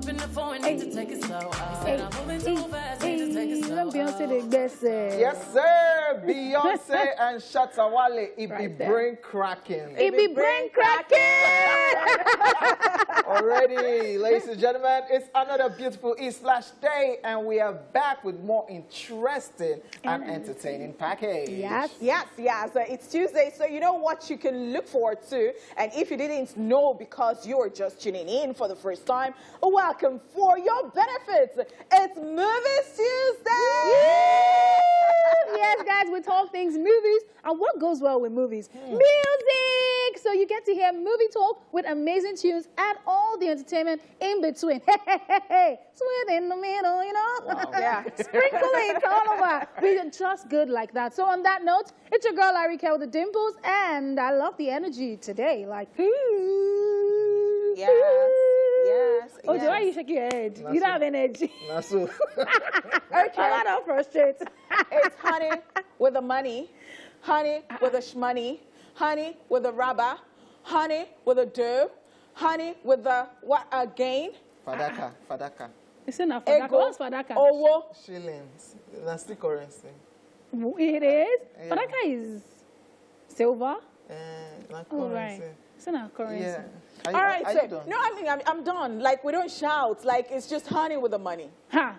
up in the phone, need to take it slow. I'm moving too fast, need to take it slow. Beyonce the best. Yes, sir. Beyonce and Shatta Wale. It Right be there. brain cracking. It be brain cracking. Already, ladies and gentlemen, it's another beautiful Esplash day, and we are back with more interesting and entertaining package. Yes. It's Tuesday, so you know what you can look forward to. And if you didn't know because you're just tuning in for the first time, welcome for your benefits. It's Movies Tuesday. Yes, guys, we talk things movies. And what goes well with movies? Music! So you get to hear movie talk with amazing tunes and all the entertainment in between. Hey, sweet in the middle, you know? Wow. Yeah. Sprinkle it all over. We're just good like that. So on that note, it's your girl, Larry K with the dimples, and I love the energy today. Like, Yes. Oh, why are you shaking your head? You don't have energy. Nasu. Okay. I don't frustrate. It's honey with the money, honey with the shmoney, honey with the rubber, honey with the dough, honey with the what again? Fadaka. Listen now, Fadaka. Ego, What's Fadaka? owo. Shillings. That's the currency. It is? Yeah. Fadaka is silver? Like Oh, currency. right. It's not currency. Yeah. All right, are so you done? no, I mean I'm done. Like we don't shout. Like it's just honey with the money. Ha!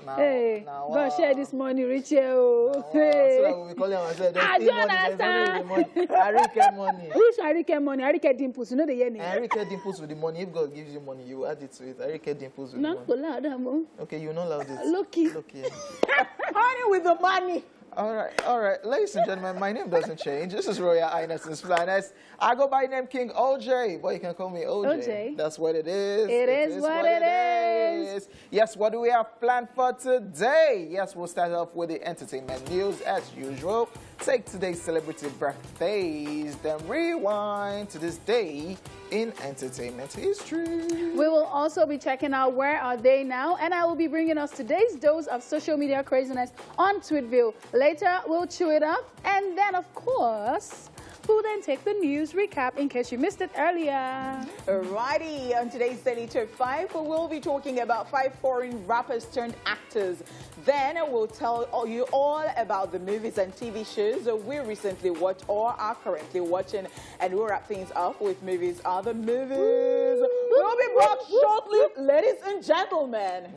Now, Hey, now, go share this money, Richie. So Hey. that we call it ourselves. I don't understand. Arike money. Which Arike money? Arike dimples. You know the yearning. Arike dimples with the money. If God gives you money, you add it to it. Arike dimples with the Not money. for loud, Okay, you know loud it. Lucky. Honey with the money. All right. Ladies and gentlemen, my name doesn't change. This is Royal Highness's Planets. I go by name King OJ. Boy, you can call me OJ. OJ. That's what it is. It is what it is. Yes, what do we have planned for today? Yes, we'll start off with the entertainment news as usual. Take today's celebrity birthdays, then rewind to this day in entertainment history. We will also be checking out Where Are They Now, and I will be bringing us today's dose of social media craziness on Tweetville. Later, we'll chew it up, and then, of course, we'll then take the news recap in case you missed it earlier. Alrighty, on today's Daily Top 5, we will be talking about 5 foreign rappers turned actors. Then we'll tell you all about the movies and TV shows we recently watched or are currently watching, and we'll wrap things up with movies, other movies. We'll be back shortly, ladies and gentlemen.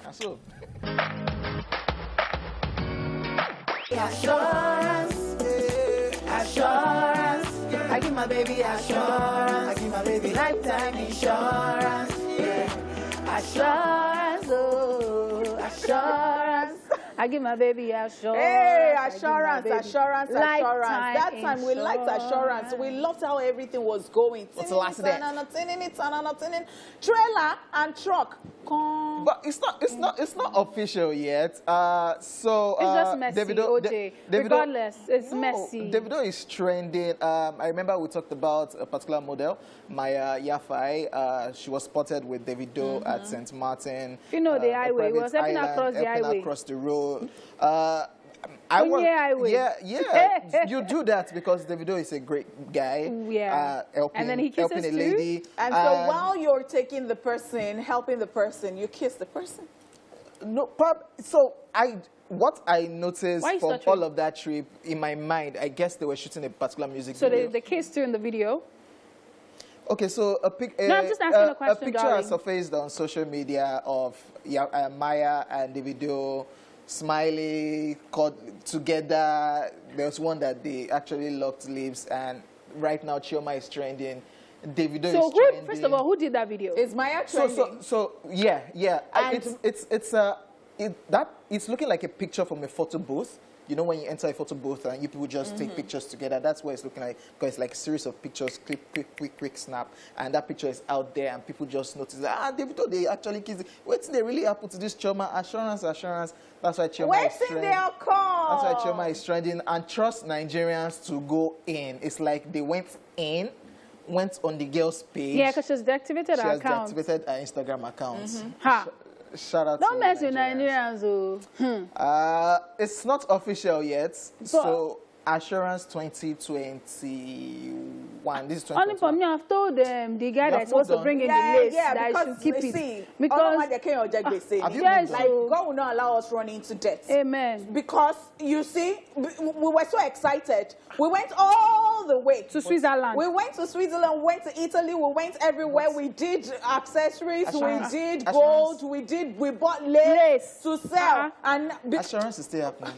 That's all. Assurance, assurance. I give my baby assurance. I give my baby lifetime insurance. Yeah. Assurance, oh, assurance. I give my baby assurance. Hey, I give my assurance. baby That time we liked insurance. assurance. We loved how everything was going. What's the last day? Trailer and truck. But it's not official yet. It's just messy, OJ. Regardless, it's messy. Davido is trending. I remember we talked about a particular model, Maya Yafai. She was spotted with Davido at St. Martin. You know the a highway. It private was helping island, across the helping highway. across the road. Highway. Yeah. You do that because Davido is a great guy. Yeah. Helping, And then he kisses helping a too. lady. And so while you're taking the person, helping the person, you kiss the person. No, so what I noticed Why you from stuttering? all of that trip, in my mind, I guess they were shooting a particular music So video. they kissed her in the video. Okay, so No, I'm just asking a question, picture darling. has surfaced on social media of Maya and Davido smiling, caught together. There's one that they actually locked lips, and right now Chioma is trending. Davido is trending. First of all, who did that video? Is Maya trending? So yeah. And It's looking like a picture from a photo booth. You know, when you enter a photo booth and you people just take pictures together, that's what it's looking like. Because it's like a series of pictures, quick snap. And that picture is out there and people just notice that, Davido, they actually kiss. Wait till they really happen to this Chioma. Assurance. That's why Chioma is trending. their call. That's why Chioma is trending. And trust Nigerians to go in. It's like they went on the girl's page. Yeah, because she's deactivated her account. She has deactivated her Instagram account. Ha. Shout out Don't to mess with Nigerians. Nigerians, oh. It's not official yet. So Assurance 2020. 2021. This is Only for 2021. me, I've told them the guy that's supposed to moved on. bring in the lace yeah, that I because should keep you it. see, Because Have you yes, moved on? like God will not allow us run into debt. amen. Because you see, we were so excited. We went all the way To Switzerland. We went to Switzerland, went to Italy, we went everywhere. We did accessories, Assurance. we did Assurance. gold, we bought lace to sell. And Assurance is still happening.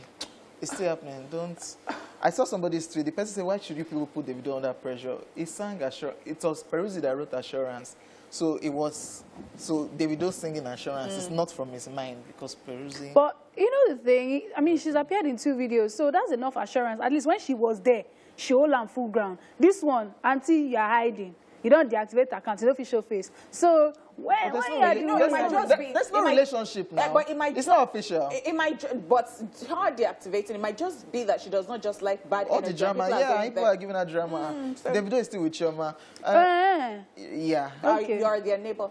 It's still happening. Don't. I saw somebody's tweet. The person said, "Why should you people put the video under pressure?" He sang Assurance. It was Peruzzi that wrote Assurance. So it was. So Davido singing Assurance is not from his mind because Peruzzi. But you know the thing, I mean, she's appeared in 2 videos, so that's enough assurance. At least when she was there, she hold on full ground. This one, auntie, you're hiding. You don't deactivate the account, you don't official face. So when you are doing it might just be- There's no it might- relationship now. but it might it's not official. It might, but her deactivating, it might just be that she does not just like bad All energy. the drama, People are yeah, going people there. are giving her drama. Davido is still with Chioma. eh, Yeah. Okay. You are their neighbor.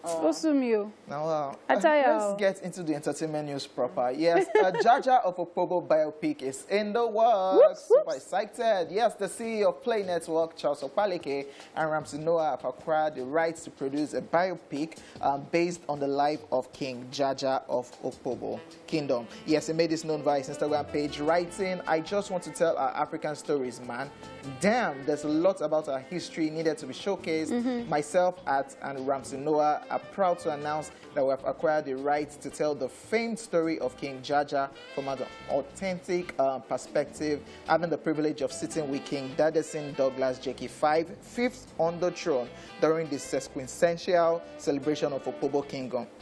Osumio. Now, I tell you. let's get into the entertainment news proper. Yes, Jaja of Opobo biopic is in the works. Whoops, whoops. Super excited. Yes, the CEO of Play Network, Charles Opaleke, and Ramsey Noah have acquired the rights to produce a biopic based on the life of King Jaja of Opobo Kingdom. Yes, he made this known via his Instagram page, writing, "I just want to tell our African stories, man. Damn, there's a lot about our history needed to be showcased. Myself and Ramsey Noah are proud to announce that we have acquired the rights to tell the famed story of King Jaja from an authentic perspective, having the privilege of sitting with King Dadesin Douglas Jeki V, fifth on the throne during the sesquicentennial celebration of Opobo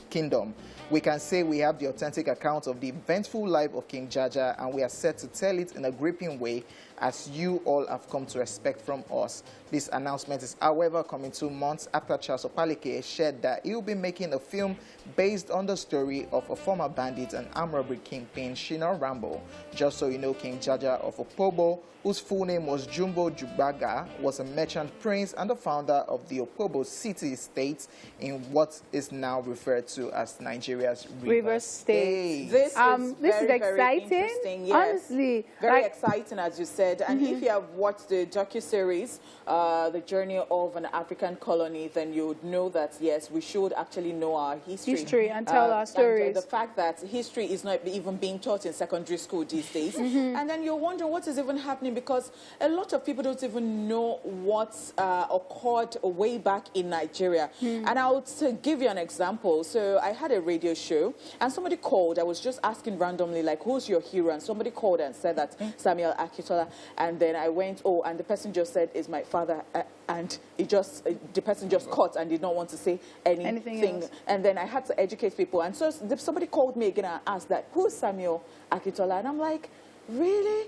Kingdom. We can say we have the authentic account of the eventful life of King Jaja, and we are set to tell it in a gripping way as you all have come to expect from us. This announcement is, however, coming 2 months after Charles Opaleke shared that he will be making a film based on the story of a former bandit and armed robbery kingpin, Shina Rambo. Just so you know, King Jaja of Opobo, whose full name was Jumbo Jubaga, was a merchant prince and the founder of the Opobo city estate in what is now referred to as Nigeria's River State. This is This is very, very exciting. interesting, yes. Honestly, Very like, exciting, as you said. And if you have watched the docuseries, The Journey of an African Colony, then you would know that, yes, we should actually know our history. and tell our stories. And the fact that history is not even being taught in secondary school these days. And then you're wondering what is even happening, because a lot of people don't even know what occurred way back in Nigeria. And I'll give you an example. So I had a radio show, and somebody called. I was just asking randomly, like, who's your hero? And somebody called and said that Samuel Akitola. And then I went, oh, and the person just said, is my father. And the person just cut and did not want to say anything. else. And then I had to educate people. And so somebody called me again and asked that, who's Samuel Akitola? And I'm like, really?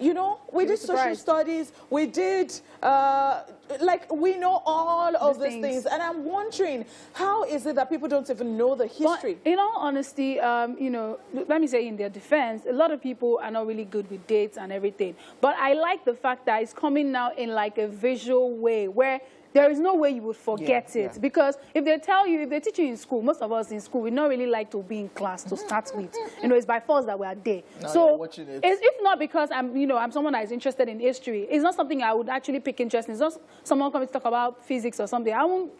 You know, we did social studies, we did, like, we know all of these things. And I'm wondering, how is it that people don't even know the history? But in all honesty, you know, let me say in their defense, a lot of people are not really good with dates and everything. But I like the fact that it's coming now in like a visual way where there is no way you would forget it. Because if they tell you, if they teach you in school, most of us in school, we don't really like to be in class to start with. You know, it's by force that we are there. Now so watching it. if not because I'm someone that is interested in history, it's not something I would actually pick interest in. It's not someone coming to talk about physics or something.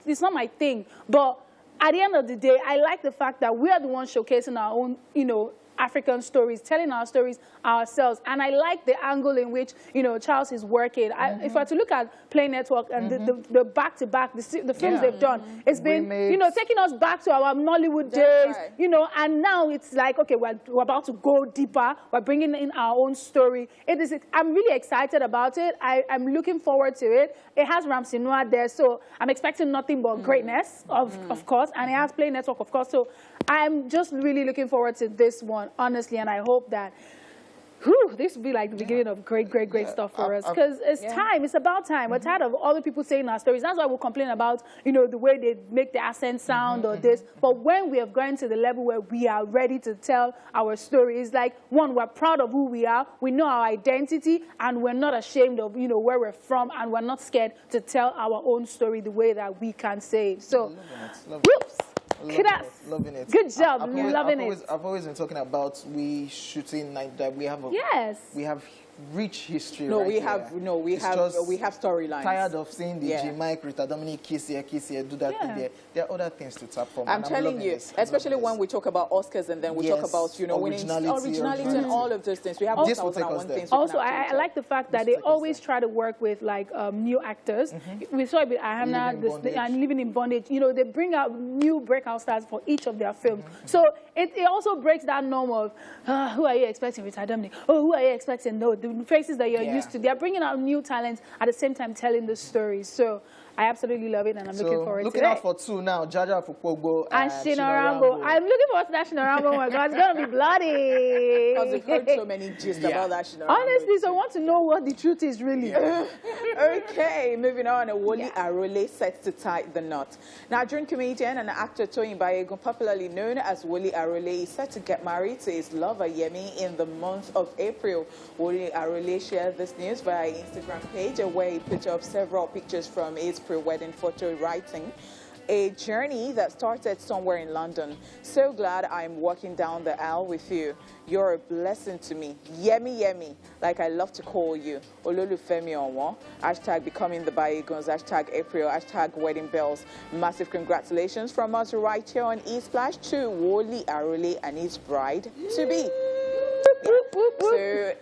It's not my thing. But at the end of the day, I like the fact that we are the ones showcasing our own, you know, African stories, telling our stories ourselves. And I like the angle in which, you know, Charles is working. If I were to look at Play Network and the back-to-back, the films they've done, it's been, you know, taking us back to our Nollywood days, you know, and now it's like, okay, we're about to go deeper. We're bringing in our own story. I'm really excited about it. I'm looking forward to it. It has Ramsey Noah there, so I'm expecting nothing but greatness, of course, and it has Play Network, of course. So I'm just really looking forward to this one, honestly, and I hope that this will be like the beginning of great stuff for us, because it's time. It's about time. We're tired of other people saying our stories. That's why we complain about, you know, the way they make the accent sound or this. But when we have gone to the level where we are ready to tell our story, it's like, one, we're proud of who we are. We know our identity, and we're not ashamed of, you know, where we're from, and we're not scared to tell our own story the way that we can say it. So, whoops. Loving it. Good job. Loving it. I've always been talking about we shooting that we have rich history. No, right we there. have we have storylines. Tired of seeing the Yeah. G Mike, Rita Dominic kiss here, do that thing there. There are other things to tap from. I'm and telling loving you, this. I'm especially loving when this. we talk about Oscars and then we talk Yes, about, you know, winning originality and all of those things. We have This will take us 1,001 there. things. we Also, can I actually like the fact that Let's they take us always there. try to work with like new actors. We saw it with Ahana Living in Bondage. and Living in Bondage. You know, they bring out new breakout stars for each of their films. So it also breaks that norm of who are you expecting, Rita Dominic? Oh, who are you expecting? No, the faces that you're Yeah. used to. They're bringing out new talents at the same time telling the stories. So I absolutely love it, and I'm looking forward to looking it. out for 2 now, Jaja Fukpogbo And Shina Shina Rambo. I'm looking forward to that Shina Rambo. Oh my God, it's gonna be bloody. Because we've heard so many gist Yeah. about that. Shina Honestly, so I want to know what the truth is really. Okay, moving on. Wole Arole sets to tie the knot. Nigerian comedian and actor Toyin Bayegun, popularly known as Wole Arole, is set to get married to his lover Yemi in the month of April. Wole Arole shared this news via his Instagram page, where he put up several pictures from his pre-wedding photo, writing, "A journey that started somewhere in London. So glad I'm walking down the aisle with you. You're a blessing to me. Yemi Yemi, like I love to call you. Ololufemi Onwo. Hashtag becoming the Bayeguns. Hashtag April. Hashtag wedding bells. Massive congratulations from us right here on Esplash to Wole Arole and his bride to be." So,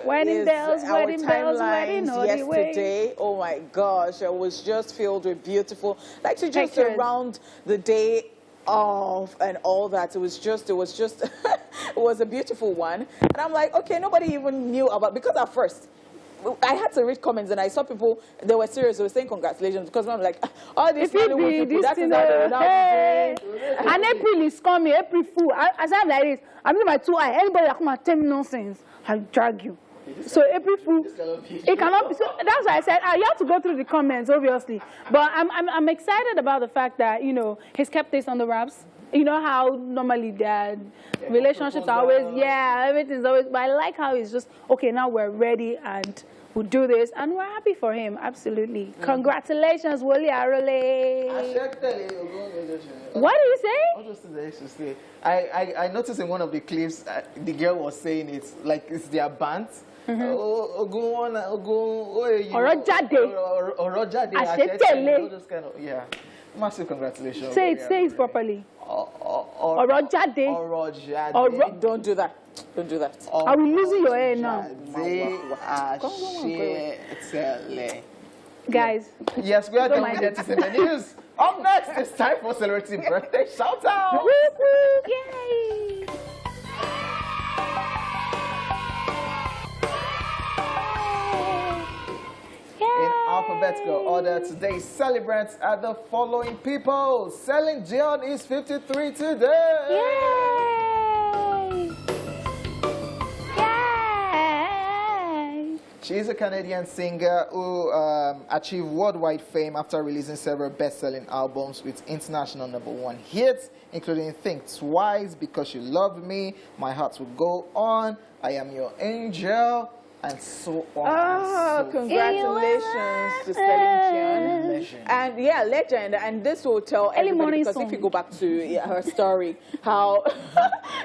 Wedding bells, our wedding bells, wedding timelines all the way. yesterday, oh my gosh, it was just filled with beautiful, like to just Pictures. around the day of and all that. It was just, it was a beautiful one. And I'm like, okay, nobody even knew about, because at first, I had to read comments and I saw people, they were serious, they were saying congratulations, because I'm like, all these If it Nollywood be people, this that thing, is how they will now be hey. doing. And April is coming, April Fool. I sound like this. I'm in my 2 eyes. Anybody that come and tell me nonsense, I'll drag you. So April Fool, it cannot be. So that's why I said you have to go through the comments, obviously. But I'm excited about the fact that, you know, he's kept this on the wraps. You know how normally their relationships are always, everything's always. But I like how it's just okay. Now we're ready and we'll do this, and we're happy for him. Absolutely. Congratulations, Wole Arole. What did you say? All those things I used to say. I noticed in one of the clips, the girl was saying it's like it's their band. Orojade. Orojade. Asetele. All those kind of, yeah. Massive congratulations. Say it properly. Orojade. Orojade. Don't do that. Don't do that. Are we losing your hair now? Guys. Yes, we are done with that in the news. Up next, it's time for celebrity birthday shout out. Whoop, whoop, yay. In alphabetical order, today's celebrants are the following people. Celine Dion is 53 today. Yay! Yay! She is a Canadian singer who achieved worldwide fame after releasing several best-selling albums with international #1 hits, including Think Twice, Because You Love Me, My Heart Will Go On, I Am Your Angel, and so on. Oh, congratulations to Celine Dion. And yeah, legend. And this will tell everybody, morning because song. if you go back to her story, how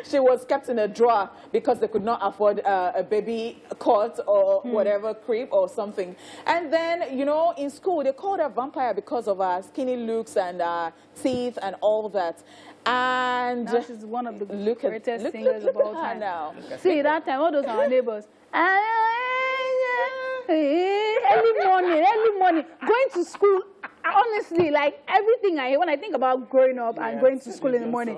she was kept in a drawer because they could not afford a baby cot or whatever, crib or something. And then, you know, in school, they called her vampire because of her skinny looks and teeth and all that. And Now she's one of the look at greatest singers of all her time. now. See, that time, all those are our neighbors. Early morning, going to school. Honestly, like everything I hear when I think about growing up and going to school in the morning,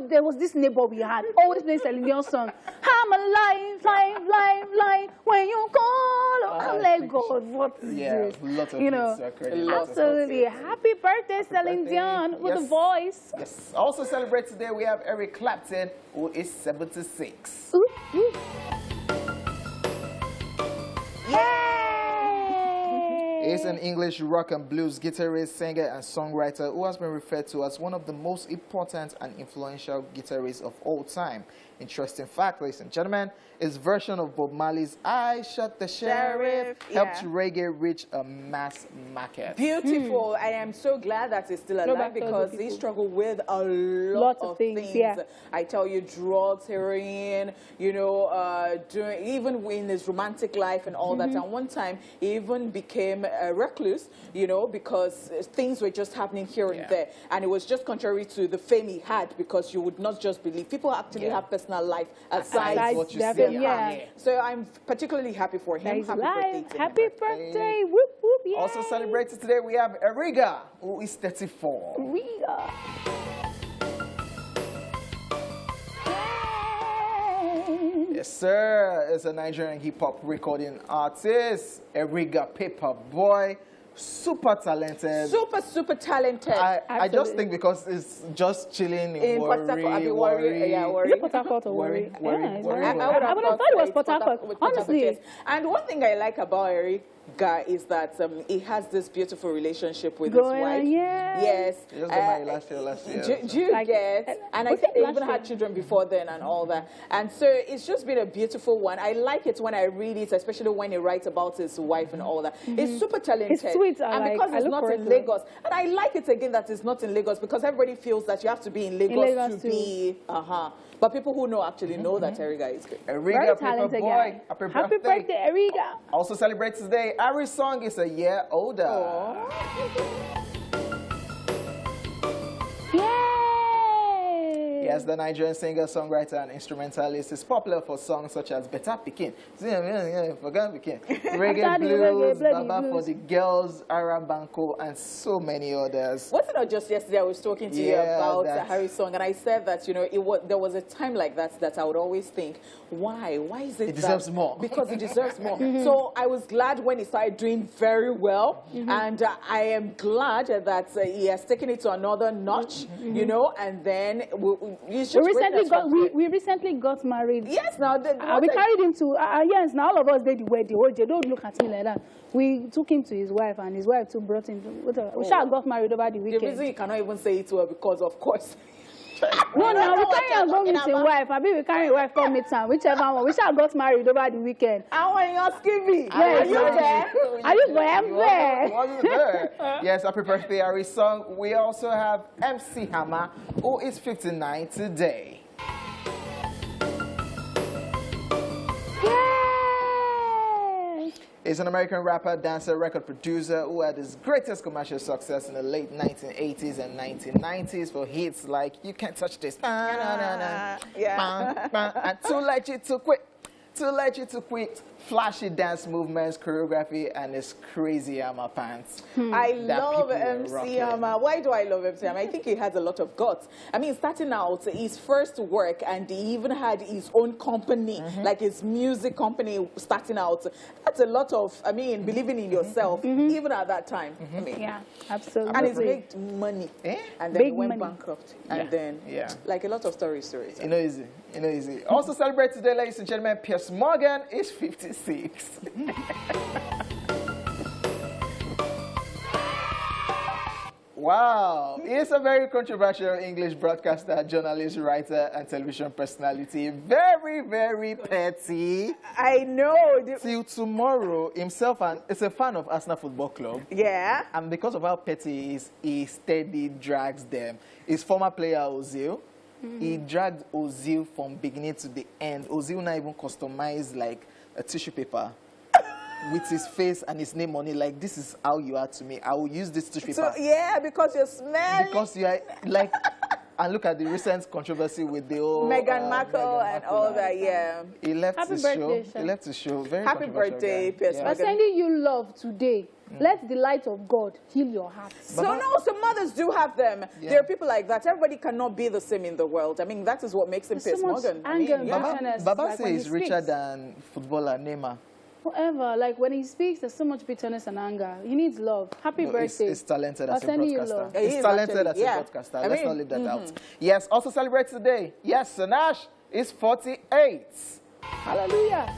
there was this neighbor we had always playing Celine Dion song. I'm alive, flying, flying, flying. When you call, I'm like, God, what is this? Lots of You know, hits, credit. absolutely. Happy birthday, Celine Dion, with a voice. Yes. Also celebrate today, we have Eric Clapton, who is 76. Ooh, ooh. Yay! He's an English rock and blues guitarist, singer, and songwriter who has been referred to as one of the most important and influential guitarists of all time. Interesting fact, ladies and gentlemen, his version of Bob Marley's I Shot the Sheriff helped reggae reach a mass market. Beautiful. I am so glad that he's still alive because he struggled with a lot of things. Yeah. I tell you, drugs, heroin, you know, even in his romantic life and all that. And one time, he even became a recluse, you know, because things were just happening here and there. And it was just contrary to the fame he had, because you would not just believe. People actually have personal life aside what you their see. family. So I'm particularly happy for him. Happy birthday to him. Happy birthday. Whoop, whoop, yay. Also celebrated today, we have Eriga, who is 34. Eriga. Yes, sir. Is a Nigerian hip-hop recording artist. Eriga Paper Boy. Super talented. Super talented. I just think because it's just chilling in Warri. Yeah, Warri. Is it Port Harcourt or Warri? Warri. Yeah, Warri. I would have thought it was Port Harcourt. Honestly. Yes. And one thing I like about Eriga is that he has this beautiful relationship with his wife. Yes. He just got married last year. Do you get? And I think they even had children before then and all that. And so it's just been a beautiful one. I like it when I read it, especially when he writes about his wife and all that. He's super talented. His tweets are and because it's not in Lagos. And I like it again that it's not in Lagos, because everybody feels that you have to be in Lagos to be. But people who know actually know that Eriga is good. Eriga Paper Boy. Happy birthday, Eriga. Also celebrates today. Ari's song is a year older. Yay! Yes, the Nigerian singer, songwriter, and instrumentalist is popular for songs such as Better Pikin, Forget Pikin, Reggae Blues, Baba for the Girls, Arabanko, and so many others. Wasn't it just yesterday I was talking to you about Harry's song, and I said that, you know, there was a time like that I would always think, why is it deserves more. Because it deserves more. So I was glad when he started doing very well, and I am glad that he has taken it to another notch, you know, and then we recently got married. Yes, now we carried him to yes. Now all of us did the wedding. Oh, don't look at me like that. We took him to his wife, and his wife too brought him. We shall got married over the weekend. The reason you cannot even say it to her because, of course. No, we carry our go meet his wife. I mean, we carry wife come meet her. Whichever one. We shall got married over the weekend. I want you asking me. Yes. Are you there? Are you there? Was there? Yes, happy birthday, Ari's song. We also have MC Hammer, who is 59 today. He's an American rapper, dancer, record producer who had his greatest commercial success in the late 1980s and 1990s for hits like You Can't Touch This, and Too Late You to Quit, Too Late You to Quit, flashy dance movements, choreography, and his crazy Hammer pants. I love MC Hammer. Why do I love MC Hammer? I think he has a lot of guts. I mean, starting out, his first work, and he even had his own company, like his music company starting out. That's a lot of, I mean, believing in yourself, even at that time. I mean, yeah, absolutely. And he's made money. And then he went bankrupt. And then, like a lot of stories. You know, easy. You know, easy. Also celebrate today, ladies and gentlemen, Piers Morgan is 56. Wow, he is a very controversial English broadcaster, journalist, writer, and television personality. Very, very petty. I know. Till tomorrow, himself is a fan of Arsenal Football Club. Yeah. And because of how petty he is, he steady drags them. His former player, Ozil, he dragged Ozil from beginning to the end. Ozil not even customized like a tissue paper with his face and his name on it. Like, this is how you are to me. I will use this tissue paper. So, yeah, because you're smelly. Because you are like, and look at the recent controversy with the old Meghan Markle and all that. Yeah. He left the show. He left the show. Very happy birthday, Piers Morgan. We're sending you love today. Let the light of God heal your heart. So no, some mothers do have them. There are people like that. Everybody cannot be the same in the world. I mean, that is what makes him Piers Morgan. Baba says he's richer than footballer Neymar. Whatever, like when he speaks, there's so much bitterness and anger. He needs love. Happy birthday. He's talented as a broadcaster. Yeah, he's talented as a broadcaster. Let's not leave that out. Yes, also celebrate today. Yes, Sanash is 48. Hallelujah.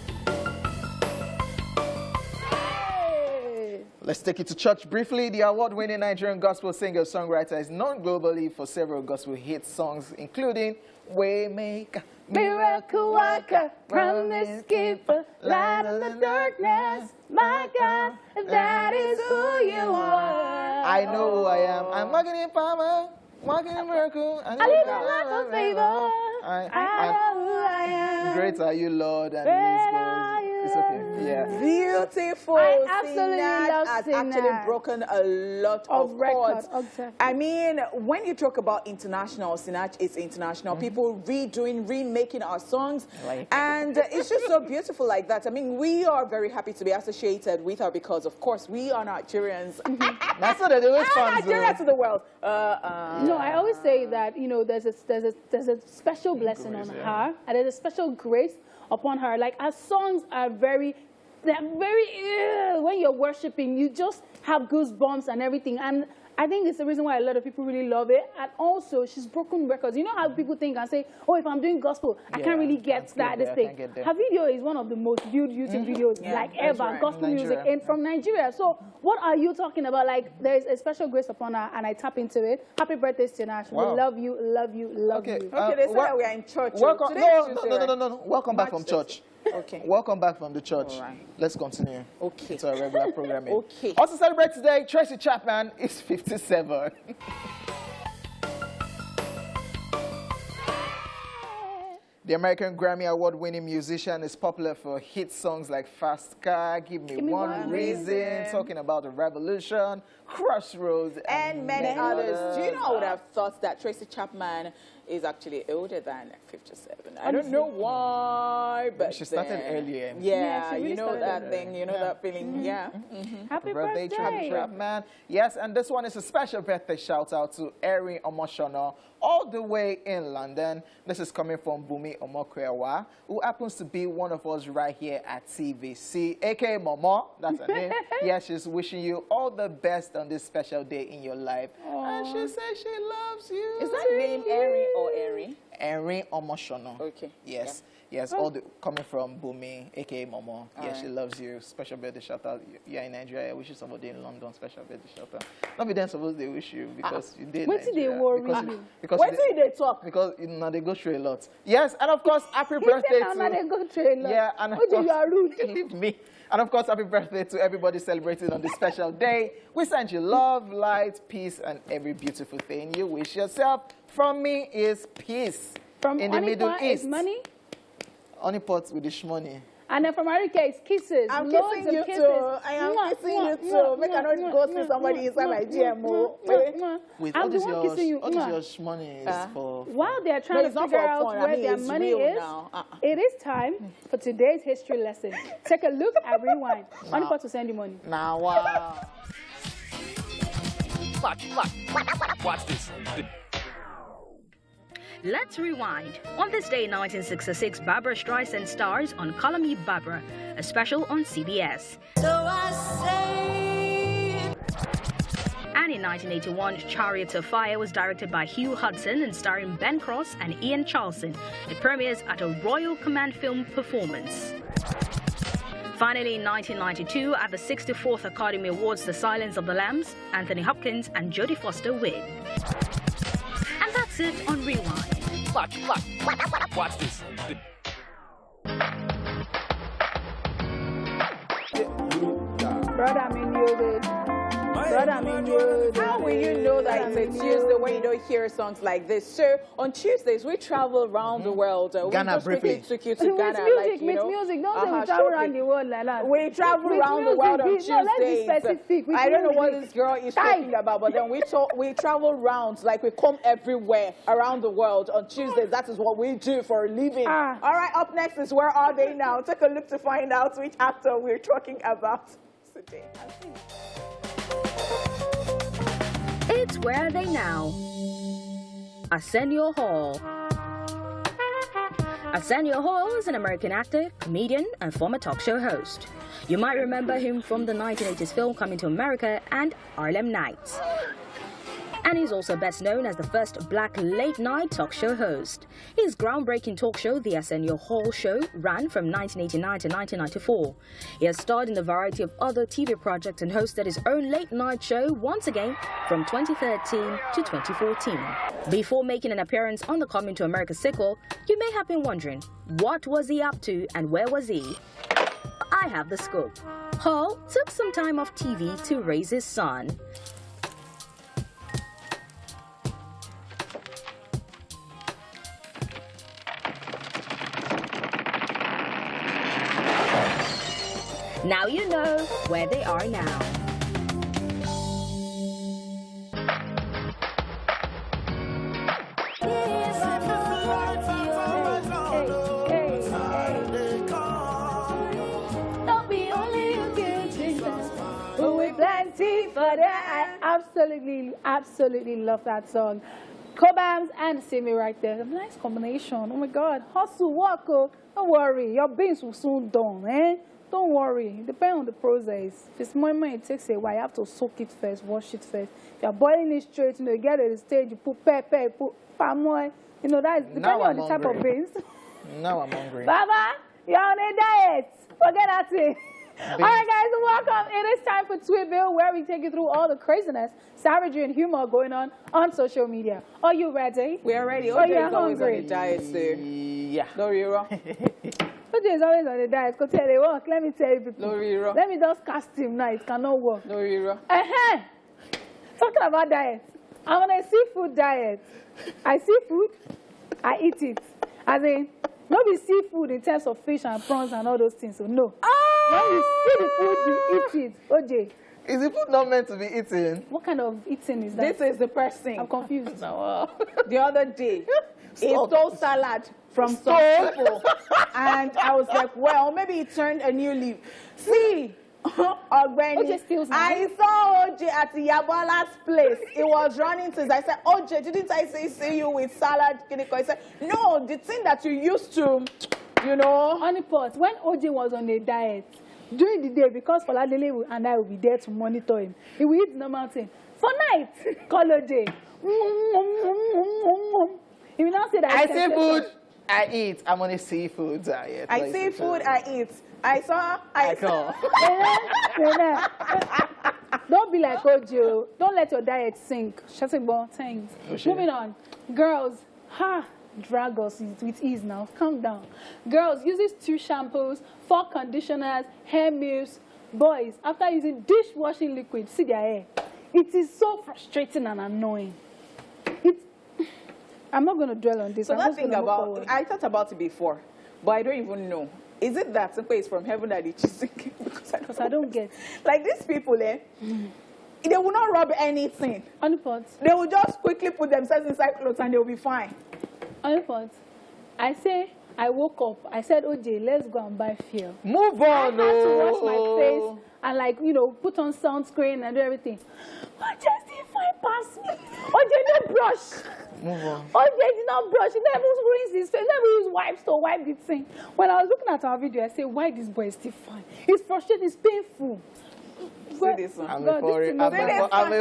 Let's take it to church briefly. The award-winning Nigerian gospel singer-songwriter is known globally for several gospel hit songs, including Waymaker, Miracle worker, promise keeper, light in the darkness. My God, that is who you are. I know who I am. I'm walking in power, walking in miracle. I live a life of favor. I know who I am. Great are you, Lord, and Great His are goes. It's okay. Yeah. Beautiful. I absolutely Sinach love has Sinach. actually broken a lot of records. chords. Exactly. I mean, when you talk about international, Sinach is international. People remaking our songs. And it's just so beautiful like that. I mean, we are very happy to be associated with her because, of course, we are Nigerians. That's what they do with fans. Nigerians to the world. No, I always say that, you know, there's a special blessing on her, and there's a special grace upon her. Like, her songs are very, when you're worshiping, you just have goosebumps and everything. And I think it's the reason why a lot of people really love it. And also, she's broken records. You know how people think and say, oh, if I'm doing gospel, I can't really get this thing. Her video is one of the most viewed YouTube videos ever, gospel music from Nigeria. So what are you talking about? Like, there's a special grace upon her, and I tap into it. Happy birthday, Sinach. Wow. We love you, love you, love you. Okay, they said that we are in church. Welcome, Today is Tuesday, no. Welcome back from church. Okay. Welcome back from the church. All right. Let's continue. Okay. It's our regular programming. Okay. Also celebrate today, Tracy Chapman is 57. The American Grammy Award-winning musician is popular for hit songs like Fast Car, Give Me One Reason, talking about the revolution, Crossroads, and many others. Do you know, I would have thought that Tracy Chapman is actually older than 57. I don't know why, but she started earlier. Yeah, she really you know started that thing, you know that feeling, Happy birthday, birthday. Tracy Chapman. Yes, and this one is a special birthday shout-out to Erin Omoshono, all the way in London. This is coming from Bumi Omokwewa, who happens to be one of us right here at TVC, aka Momo, that's her name. Yes, she's wishing you all the best on this special day in your life. And she says she loves you. Is that name Erin or Erin? Erin Omoshono. Okay. Yes. Yes, all the coming from Bumi, aka Momo. Yes, she loves you. Special birthday shout out. You're in Nigeria. I wish you somebody in London. Special birthday shout out. Not be then suppose they wish you because you did. When did they worry you? Because When did they talk? because you know they go through a lot. Yes, and of course, happy birthday to. They go through a lot. Yeah, and of Ojo, course, you are rude. leave me. And of course, happy birthday to everybody celebrating on this special day. We send you love, light, peace, and every beautiful thing you wish yourself. From me is peace. From in the Middle Onipa East. is money. Honeypot with the shmoney. And then from America, it's kisses. I'm Loads kissing of you kisses. too. I am kissing you too. Make I not go see somebody inside my GMO. Wait, I'm all the this one your kissing you. shmoney is for. While they're trying to it's not figure for out fun. I where mean, their it's money real is, now. it is time for today's history lesson. Take a look at Rewind. Onipa to send you money. Now, wow. Watch this. Let's rewind. On this day in 1966, Barbra Streisand stars on Call Me Barbara, a special on CBS. And in 1981, Chariots of Fire was directed by Hugh Hudson and starring Ben Cross and Ian Charleson. It premieres at a Royal Command Film Performance. Finally, in 1992, at the 64th Academy Awards, The Silence of the Lambs, Anthony Hopkins and Jodie Foster win. And that's it on Rewind. Watch this. Brother, I'm in you, babe. Brother, I'm in you. How will you know that it's a Tuesday when you don't hear songs like this? So on Tuesdays we travel around the world. Ghana we just briefly. quickly took you to Ghana, With music, like you know. music. Don't say we travel sure. around the world like that. We travel With around the music, world on no, Tuesdays. let's be specific. With I don't know what music. this girl is talking about, but then we travel round, like we come everywhere around the world on Tuesdays. That is what we do for a living. Ah. All right, up next is Where Are They Now? Take a look to find out which actor we're talking about today. It's Where Are They Now? Arsenio Hall. Arsenio Hall is an American actor, comedian, and former talk show host. You might remember him from the 1980s film Coming to America and Harlem Nights. and he's also best known as the first black late-night talk show host. His groundbreaking talk show, The Arsenio Hall Show, ran from 1989 to 1994. He has starred in a variety of other TV projects and hosted his own late-night show once again from 2013 to 2014. Before making an appearance on the Coming to America sequel, you may have been wondering, what was he up to and where was he? I have the scoop. Hall took some time off TV to raise his son. Now you know where they are now. Absolutely love that song. Cobams and Simi right there. A nice combination. Oh my God. Hustle, walk. Oh. Don't worry. Your beans will soon done. Eh? Don't worry. Depend on the process. If it's more, it takes a while. You have to soak it first, wash it first. You're boiling it straight. You know, you get to the stage, you put pepper, you put palm oil. You know, that's depending on the type of beans. Now I'm hungry. Baba, you're on a diet. Forget that thing. All right, guys, welcome. It is time for Tweetville, where we take you through all the craziness, savagery, and humor going on social media. Are you ready? We are ready. Are you OJ is always on hungry? a diet, sir. Yeah. Loriro. OJ is always on the diet. Go tell you work. Let me tell you people. Loriro. Let me just cast him now. It cannot work. Loriro. Talking about diet. I'm on a seafood diet. I see food, I eat it. As in, not be seafood in terms of fish and prawns and all those things. So no. When you see the food, you eat it. OJ. Is the food not meant to be eaten? What kind of eating is that? This is the person. I'm confused. The other day, he stole salad from some people. And I was like, well, maybe he turned a new leaf. See, OJ steals I saw OJ at Yabala's place. He was running to. I said, OJ, didn't I say see you with salad? He said, no, the thing that you used to, you know. Honey pot, when OJ was on a diet, during the day, because Faladele and I will be there to monitor him, he will eat normal thing. For night, call OJ. He will not say that. I see food, I eat. I'm on a seafood diet. I see food, I eat. I saw, I saw. Don't be like OJ. Don't let your diet sink. Thanks. Moving on. Girls, drag us with ease now. Calm down. Girls, uses 2 shampoos, 4 conditioners, hair mousse. Boys, after using dishwashing liquid, see their hair. It is so frustrating and annoying. I'm not going to dwell on this. So that thing about, I thought about it before, but I don't even know. Is it that somebody is from heaven that it's sinking? Because I don't get. Like these people, they will not rub anything. On the pot. They will just quickly put themselves inside clothes and they'll be fine. On the pot. I woke up. I said, OJ, let's go and buy fuel. Move on. I had to wash my face and, like, you know, put on sunscreen and do everything. OJ still fine past me. OJ didn't brush. Move on. OJ did not brush. He never rinse his face. Never use wipes to wipe the thing. When I was looking at our video, I said, why this boy is still fine? He's frustrated. It's painful. See this one. I'm a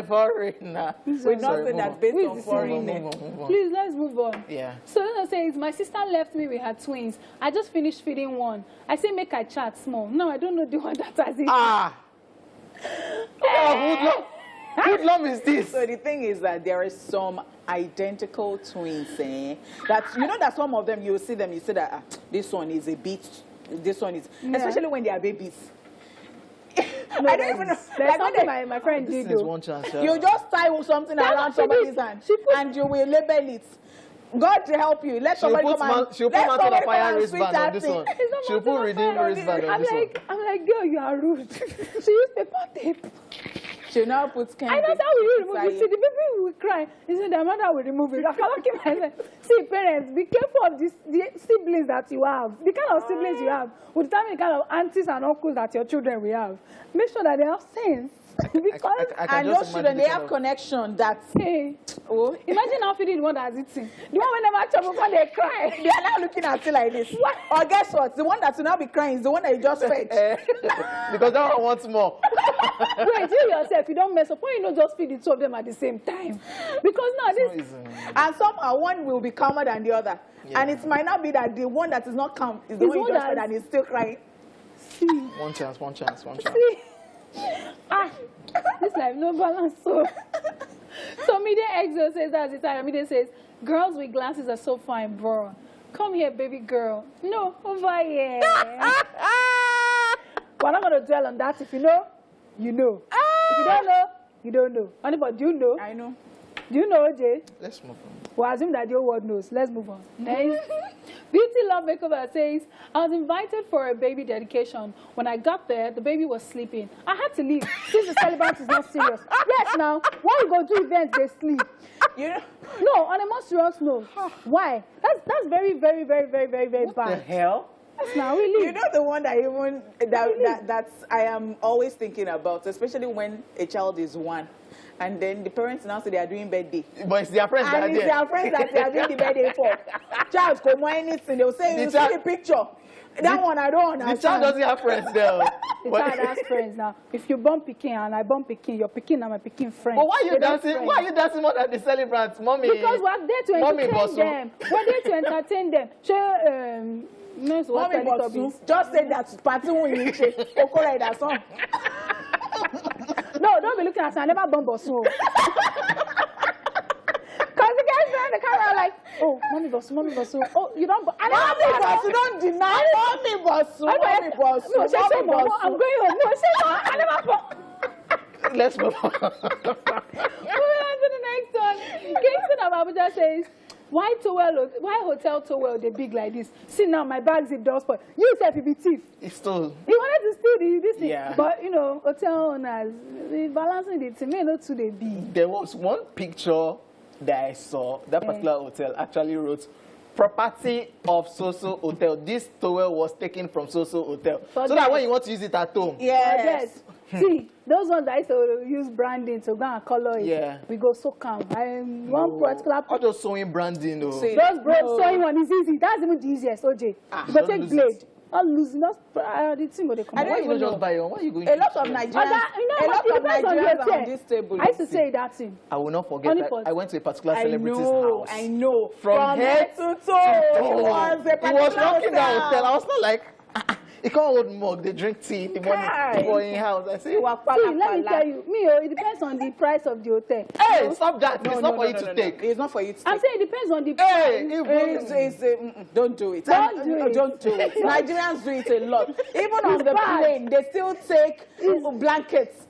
foreigner. We know that based on foreign. Please, let's move on. Yeah. So then I say, my sister left me with her twins. I just finished feeding one. I say, make her chat small. No, I don't know the one that has it. Hoodlum is this? So the thing is that there is some identical twins, that you know that some of them, you see them, you say that this one is a bit, this one is, especially when they are babies. No, I don't even know. There's something my friend did do. One chance, you just tie something around somebody's hand and you will label it. God to help you. Let somebody come and she'll put Mountain of Fire wristband on this one. She'll put Redeem wristband on this one. I'm like, girl, you are rude. She used paper tape. She now puts candy. I know how we remove it. See, the baby will cry. He said, the mother will remove it. I cannot keep myself. See, parents, be careful of the siblings that you have. The kind of siblings you have will determine the kind of aunties and uncles that your children will have. Make sure that they have sense. Because I can And just those imagine children, the they kind have of- connection that oh, imagine how feeding the one that's eating. The one when never chop when they cry. they are now looking at you like this. Or guess what? The one that will now be crying is the one that you just fed. Because that one wants more. Wait, you yourself, you don't mess up. Why you not just feed the two of them at the same time? Because now this And somehow one will be calmer than the other. Yeah. And it might not be that the one that is not calm is the one you just fed and is still crying. One chance, one chance, one chance. This life no balance. So Media Exo says that's the time. Media says, girls with glasses are so fine, bro. Come here, baby girl. No, over here. We're not going to dwell on that. If you know, you know. If you don't know, you don't know. Anybody, do you know? I know. Do you know, OJ? Let's move on. Well, assume that your word knows. Let's move on. Next. Beauty Love Makeover says, I was invited for a baby dedication. When I got there, the baby was sleeping. I had to leave since the celebrant is not serious. Yes, now, why you go do events, they sleep? You know? No, on a more serious note. Why? That's very, very, very, very, very, very The bad. hell? That's now really. You know the one that even that's I am always thinking about, especially when a child is 1. And then the parents now say they are doing birthday. But it's their friends that are And it's there. their friends that they are doing the birthday for. Child come on anything, they'll say, you see the picture. That one I don't The understand. child doesn't have friends there. The child has friends now. If you bump Pekin and I bump Pekin, your Pekin and my Pekin friend. But why are you They don't dancing? friend. Why are you dancing more than the celebrants, mommy? Because we're there to Mommy entertain Bosu. them. We're there to entertain them. Knows what Mommy Bosu just say that party when you check. Okora that song. No, don't be looking at me. I never bump Bosu. Because the guys behind the camera are like, oh, Mommy Bosu. Oh, you don't. I never bump Bosu, don't deny Mommy Bosu. Mommy Bosu. No, say Mommy no. Bosu. I'm going home. No, say no. I never bump. Let's move on. Moving on to the next one. Kingston of Abuja says, why hotel towel they big like this? See now, my bag's in dust, but you said you be thief. It's still. He wanted to steal this thing. Yeah. But, you know, hotel owners, they balancing the thing. May not too they be. There was one picture that I saw. That particular hotel actually wrote, property of So-So Hotel. This towel was taken from So-So Hotel. So that when you want to use it at home. Yes. See, those ones that used to use branding to go and color it. Yeah. We go so calm. One particular. All those sewing branding, though. See, Those sewing one is easy. That's even the easiest, OJ. You go don't take lose blade. it. Not losing. Not the thing, but they come I out. don't Why you even not just know. buy one? Why are you going A to lot of share? Nigerians, You know a what? lot It of depends on the Nigerians are hotel. on this table. I used to say that thing. I will not forget Honey that. pot. I went to a particular I celebrity's know, house. I know. From head to toe. It was a He was particular working that hotel. I hotel. was not like, he can't hold mug. They drink tea in the morning Kai. before in house. I say, See, let me tell you, it depends on the price of the hotel. hey, stop that. It's not for you to take. It's not for you to I'm take. saying it depends on the Hey, price. Don't do it. Don't do it. Don't do it. Nigerians do it a lot. Even on the bad. plane, they still take blankets.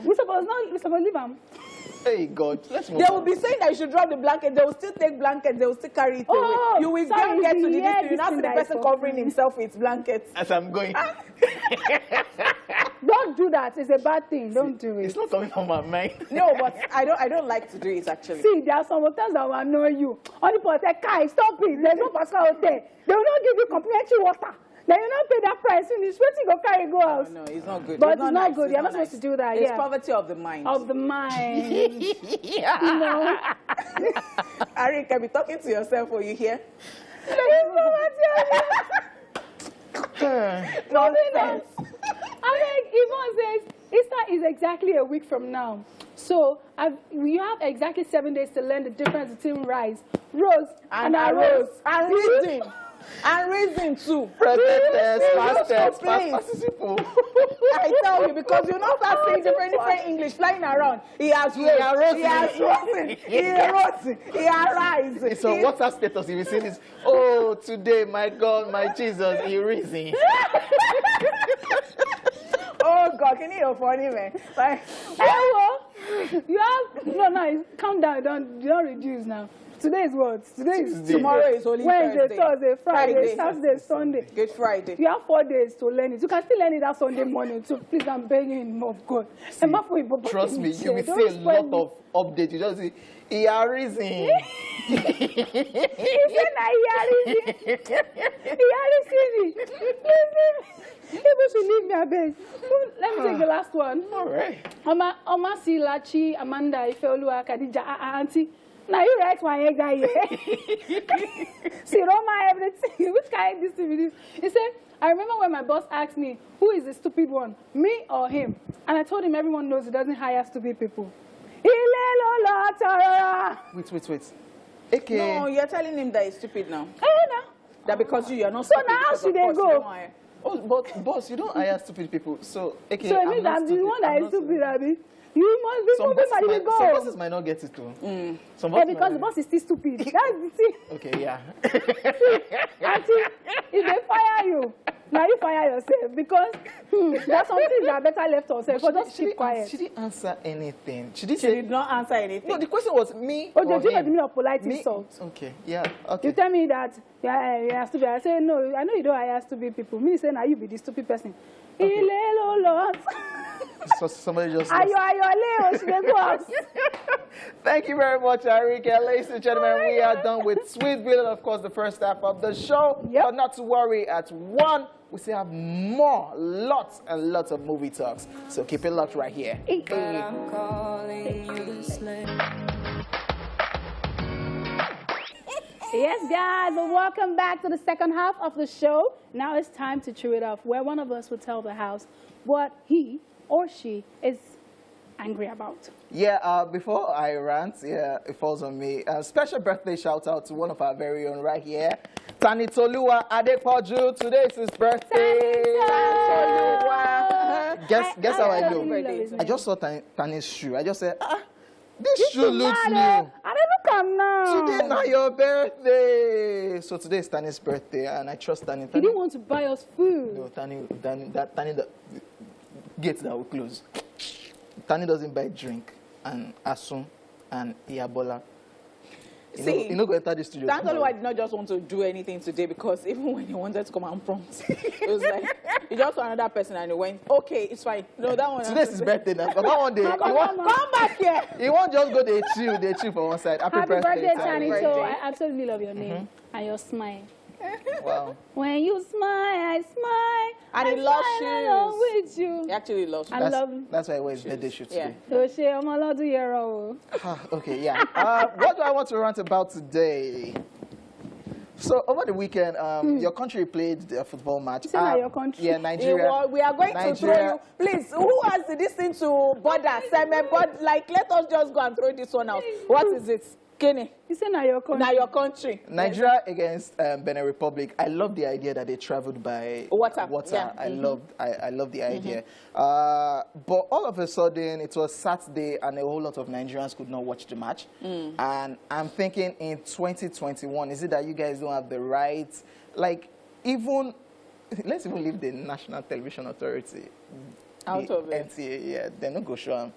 We supposed leave them. Hey, God. Let's move They will on. be saying that you should drop the blanket. They will still take blankets. They will still carry it Oh, away. You will sorry, then get to the yeah, distance. You now see the this person thing that covering himself with blankets. As I'm going. Don't do that. It's a bad thing. Don't do It's it. not coming from my mind. No, but I don't like to do it actually. See, there are some hotels that will annoy you. Only for say, Kai, stop it. There's no particular hotel. They will not give you complimentary water. Then you not pay that price. Finish. Waiting go carry go out. No, it's not good. But it's not nice. good. It's You're not supposed to do that. It's Yeah. poverty of the mind. Of the mind. You know. Ari, can be talking to yourself or you hear? Nonsense. I mean, Yvonne says Easter is exactly a week from now. So we have exactly 7 days to learn the difference between rice, rose, and arroz. And reason. And reason too. Present tense, past tense, Please. past participle. I tell you, because you know start saying different English flying around. He has rose. arose. He has rose. He arose. He arise. So what's our status? If you see this, oh, today, my God, my Jesus, he risen. Oh God, can you hear funny man? Like, You have no, calm down. Don't reduce now. Today is what? Today is Tuesday. Tomorrow is only Wednesday, Thursday, Friday, Friday, Saturday, Sunday. Good Friday. You have 4 days to learn it. You can still learn it that Sunday morning too. Please, I'm begging you in the name of God. Trust me, you will see a lot of updates. You just see, he are reason. He said that he are receiving. People should leave me a beg. Let me take the last one. All right. Oma Silachi, Amanda, Ifeoluwa, Khadija, Auntie. Now you write my egg that year. See, Roma, everything. Which kind of this thing is? He said, I remember when my boss asked me, who is the stupid one, me or him? And I told him everyone knows he doesn't hire stupid people. Wait. Okay. No, you're telling him that he's stupid now. No. That because you're not So stupid. now how because should of they course go? you don't hire. Oh, but boss, you don't hire stupid people. So, okay. So it means I'm the one that is stupid, Abby. You must be moving by the Some go. bosses might not get it too. Some Yeah, bosses because the might boss is still stupid. That's the thing. Okay, yeah. Auntie, if they fire you, now you fire yourself because there's some things that are better left to yourself. But just keep quiet. She didn't answer anything. She didn't She say. did not answer anything. No, the question was me. Oh, or do you know him. the meaning of polite Me? insult? Okay, yeah, okay. You tell me that you are stupid. I say, no, I know you don't hire stupid people. Me say, now you be the stupid person. So somebody just. Thank you very much, Arika. Ladies and gentlemen, we are done with Sweetville, of course, the first half of the show. Yep. But not to worry, at 1, we still have more, lots and lots of movie talks. So keep it locked right here. I'm calling you to slay. Yes, guys, well, welcome back to the second half of the show. Now it's time to chew it up, where one of us will tell the house what he or she is angry about. Yeah, before I rant, yeah, it falls on me. Special birthday shout out to one of our very own right here, Tanitoluwa Adepoju. Today is his birthday. Tanitoluwa. Guess how I know? Birthday. I just saw Tani's shoe. I just said, this shoe looks new. I don't look at now. Today now your birthday. So today is Tani's birthday, and I trust Tani. He didn't want to buy us food. No, Tani, the gates that will close. Tani doesn't buy drink and Asun and Iyabola. See, you know, go enter the studio. Tanitoluwa did not just want to do anything today because even when he wanted to come and prompt, it was like, he just saw another person and he went, okay, it's fine. No, that one. Today's his birthday now. But one day, Come back here. he won't just go they chill for one side. Happy birthday, Tani. Tani. So I absolutely love your name and your smile. Wow. When you smile, I smile. And he I loves smile along shoes. with you. He actually loves I shoes. love That's why I wear his birthday shoot Yeah. today. Okay, yeah. What do I want to rant about today? So over the weekend, your country played their football match. Your country? Yeah, Nigeria. We are going to throw you. Please, who has this thing to border? But like, let us just go and throw this one out. What is it? Kenny. You say now your country. Now your country. Nigeria against Benin Republic. I love the idea that they traveled by water. Yeah. I love the idea. But all of a sudden, it was Saturday, and a whole lot of Nigerians could not watch the match. And I'm thinking, in 2021, is it that you guys don't have the rights? Like, even let's even leave the National Television Authority Out of it. NTA, yeah, they're not going to show them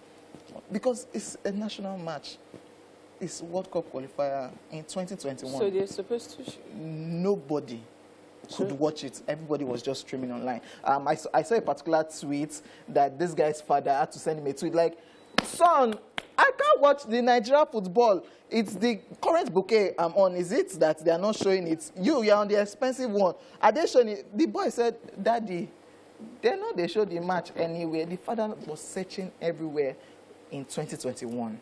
because it's a national match. It's World Cup qualifier in 2021. So they're supposed to. Nobody could watch it. Everybody was just streaming online. I saw a particular tweet that this guy's father had to send him a tweet like, son, I can't watch the Nigeria football. It's the current bouquet I'm on. Is it that they are not showing it? You're on the expensive one. Are they showing it? The boy said, Daddy, they showed the match anywhere. The father was searching everywhere. In 2021,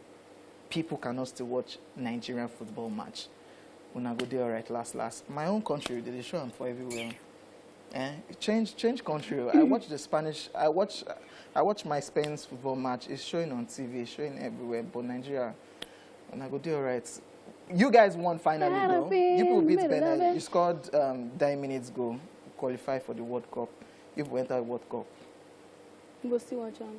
people cannot still watch Nigerian football match. When I go there, all right, last. My own country, they show them for everywhere. Change country. I watch the Spanish. I watch my Spain's football match. It's showing on TV, showing everywhere. But Nigeria, when I go there, all right. You guys won finally, though. You people beat Benin. You scored 9 minutes ago. Qualify for the World Cup. You went out World Cup. Go see what John.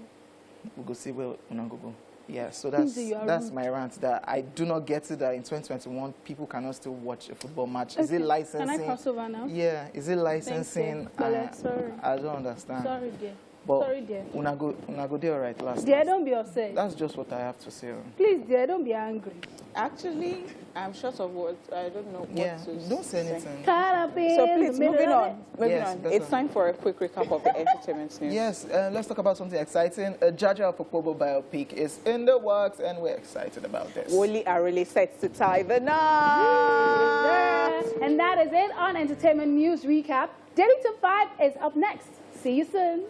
We'll go see where we're not go. Yeah, so that's my rant. That I do not get it that in 2021 people cannot still watch a football match. Is it licensing? Can I cross over now? Yeah, is it licensing? Sorry. I don't understand. Sorry, dear. But Sorry, dear. una go there all right last. Dear, don't be upset. That's just what I have to say. Please, dear, don't be angry. Actually, I'm short of words. I don't know what Yeah, to don't say anything. So please, moving on. Yes, Moving on. It's time for a quick recap of the entertainment news. Yes, let's talk about something exciting. A Jaja of Opobo biopic is in the works, and we're excited about this. Woli are really set to tie the knot. And that is it on Entertainment News Recap. Daily Top 5 is up next. See you soon.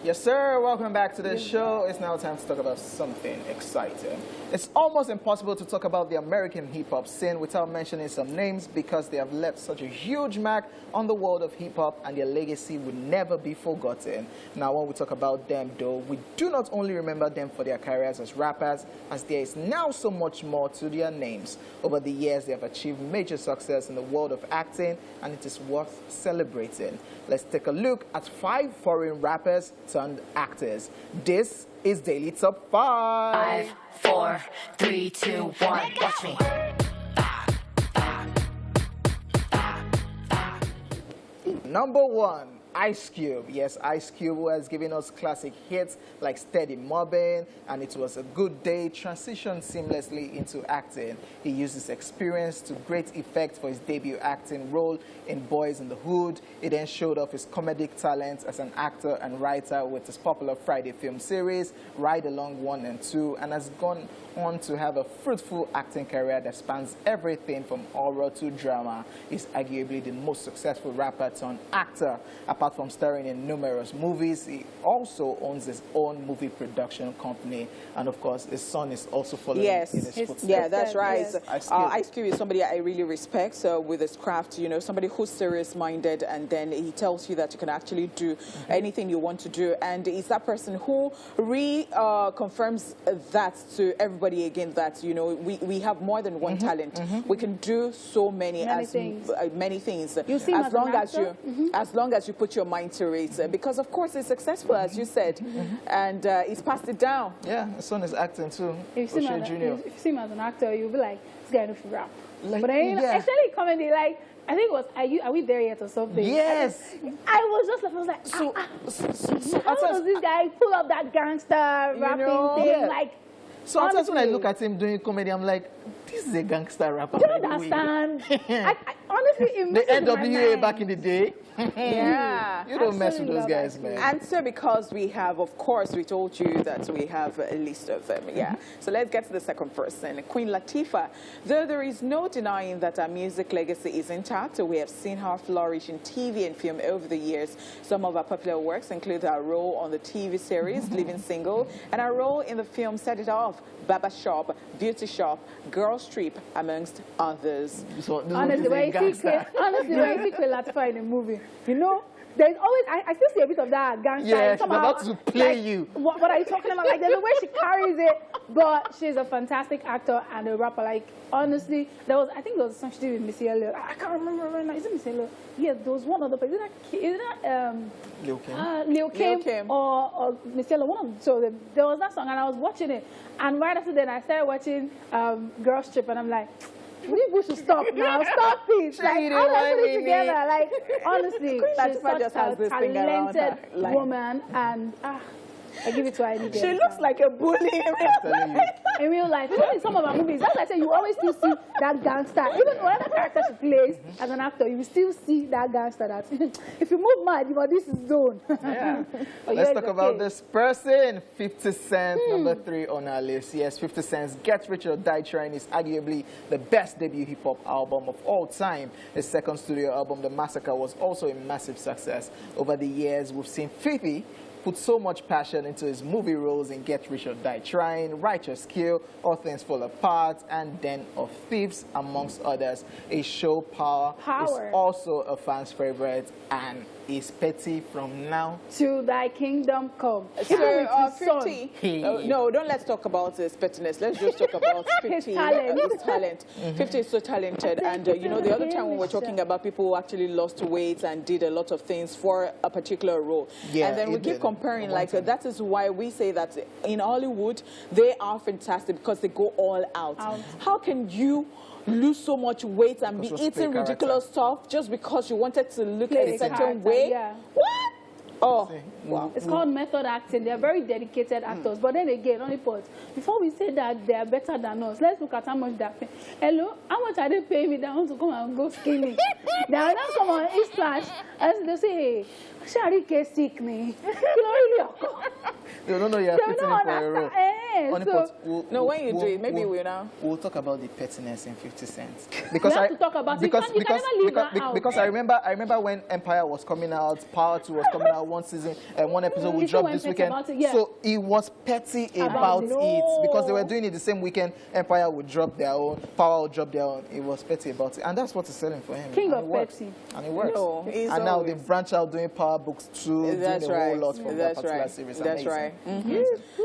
Yes, sir. Welcome back to the show. It's now time to talk about something exciting. It's almost impossible to talk about the American hip-hop scene without mentioning some names because they have left such a huge mark on the world of hip-hop and their legacy will never be forgotten. Now, when we talk about them, though, we do not only remember them for their careers as rappers, as there is now so much more to their names. Over the years, they have achieved major success in the world of acting, and it is worth celebrating. Let's take a look at 5 foreign rappers turned actors. This is Daily Top 5. 5, 4, 3, 2, 1. Watch me. Number 1, Ice Cube. Yes, Ice Cube has given us classic hits like Steady Mobbing and It Was a Good Day, transitioned seamlessly into acting. He used his experience to great effect for his debut acting role in Boys in the Hood. He then showed off his comedic talents as an actor and writer with his popular Friday film series, Ride Along 1 and 2, and has gone on to have a fruitful acting career that spans everything from horror to drama. He's arguably the most successful rapper turned actor. Apart from starring in numerous movies, he also owns his own movie production company. And of course, his son is also following in his footsteps. Yeah, that's right. Yes. Ice Cube is somebody I really respect with his craft, you know, somebody who's serious-minded, and then he tells you that you can actually do anything you want to do. And he's that person who confirms that to everybody again, that, you know, we have more than one talent. We can do so many things. Many things. You see, as long as you put your mind to it, because of course he's successful, as you said, and he's passed it down. Yeah, his son is acting too. If you see him as an actor, you'll be like, this guy knows rap. Like, but then, yeah. especially comedy, like, I think it was, are we there yet or something? Yes. I was like, So how does this guy pull up that gangster rapping thing? Yeah. Like, So sometimes when I honestly, look at him doing comedy, I'm like, this is a gangster rapper. you don't understand. I honestly, it The messes with my NWA mind. back in the day. Yeah. You don't mess with Absolutely those love guys, Ice man. And so because we have, of course, we told you that we have a list of them, yeah. So let's get to the second person, Queen Latifah. Though there is no denying that her music legacy is intact, we have seen her flourish in TV and film over the years. Some of her popular works include her role on the TV series Living Single and her role in the film Set It Off, Baba Shop, Beauty Shop, Girls Trip, amongst others. So, this Honestly, when you see Queen Latifah in a movie, you know, there's always, I still see a bit of that gangster. Yeah, she's somehow, about to play like, you. What are you talking about? Like, there's a way she carries it, but she's a fantastic actor and a rapper. Like, honestly, I think there was a song she did with Missy Elliott. I can't remember right now. Is it Missy Elliott? Yes, there was one other person. Is that Lil Kim or Missy Elliott? One of them. So there was that song, and I was watching it. And right after that, I started watching Girls Trip, and I'm like, people should stop now. Stop it. Like, how do I put it together? Like, honestly, she's such just has a this thing around her, talented like- woman, and I give it to her any day. She looks like a bully. telling you. In real life, even in some of her movies, that's like I say, you always still see that gangster. Even whatever character she plays as an actor, you will still see that gangster. That if you move mad, you are this zone. Yeah. But Let's yeah, talk it's about okay. this person, 50 Cent, number 3 on our list. Yes, 50 Cent's Get Rich or Die Trying is arguably the best debut hip-hop album of all time. His second studio album, The Massacre, was also a massive success. Over the years, we've seen 50 put so much passion into his movie roles in Get Rich or Die Trying, Righteous Kill, All Things Fall Apart, and Den of Thieves, amongst others. His show Power is also a fan's favorite, and is petty from now till thy kingdom come. So, Even with his son. 50. No, don't let's talk about his pettiness. Let's just talk about 50. His talent. His talent. 50 is so talented. And, you know, the other time we were talking about people who actually lost weight and did a lot of things for a particular role. Yeah, and then we keep comparing, like, that is why we say that in Hollywood, they are fantastic because they go all out. How can you lose so much weight and be eating ridiculous stuff just because you wanted to look a certain way? Yeah. What? Oh, wow. It's called method acting. They're very dedicated actors. But then again, only put, before we say that they are better than us, let's look at how much they're paying. Hello, how much are they paying me that I want to come and go skinny? They are not come on Esplash and they say, hey, Sharike sick me. You know, really. You don't know you're fitting in for a role. No, when you do it, maybe we'll now. We'll talk about the pettiness in 50 Cent. Because we have to talk about it. You can never leave that out. Because I remember when Empire was coming out, Power 2 was coming out one season, and one episode would drop this weekend. So it was petty about it because they were doing it the same weekend. Empire would drop their own, Power would drop their own. It was petty about it, and that's what is selling for him. King of petty, and it works. No, and now they branch out doing Power Books 2, doing a whole lot from that particular series. That's right.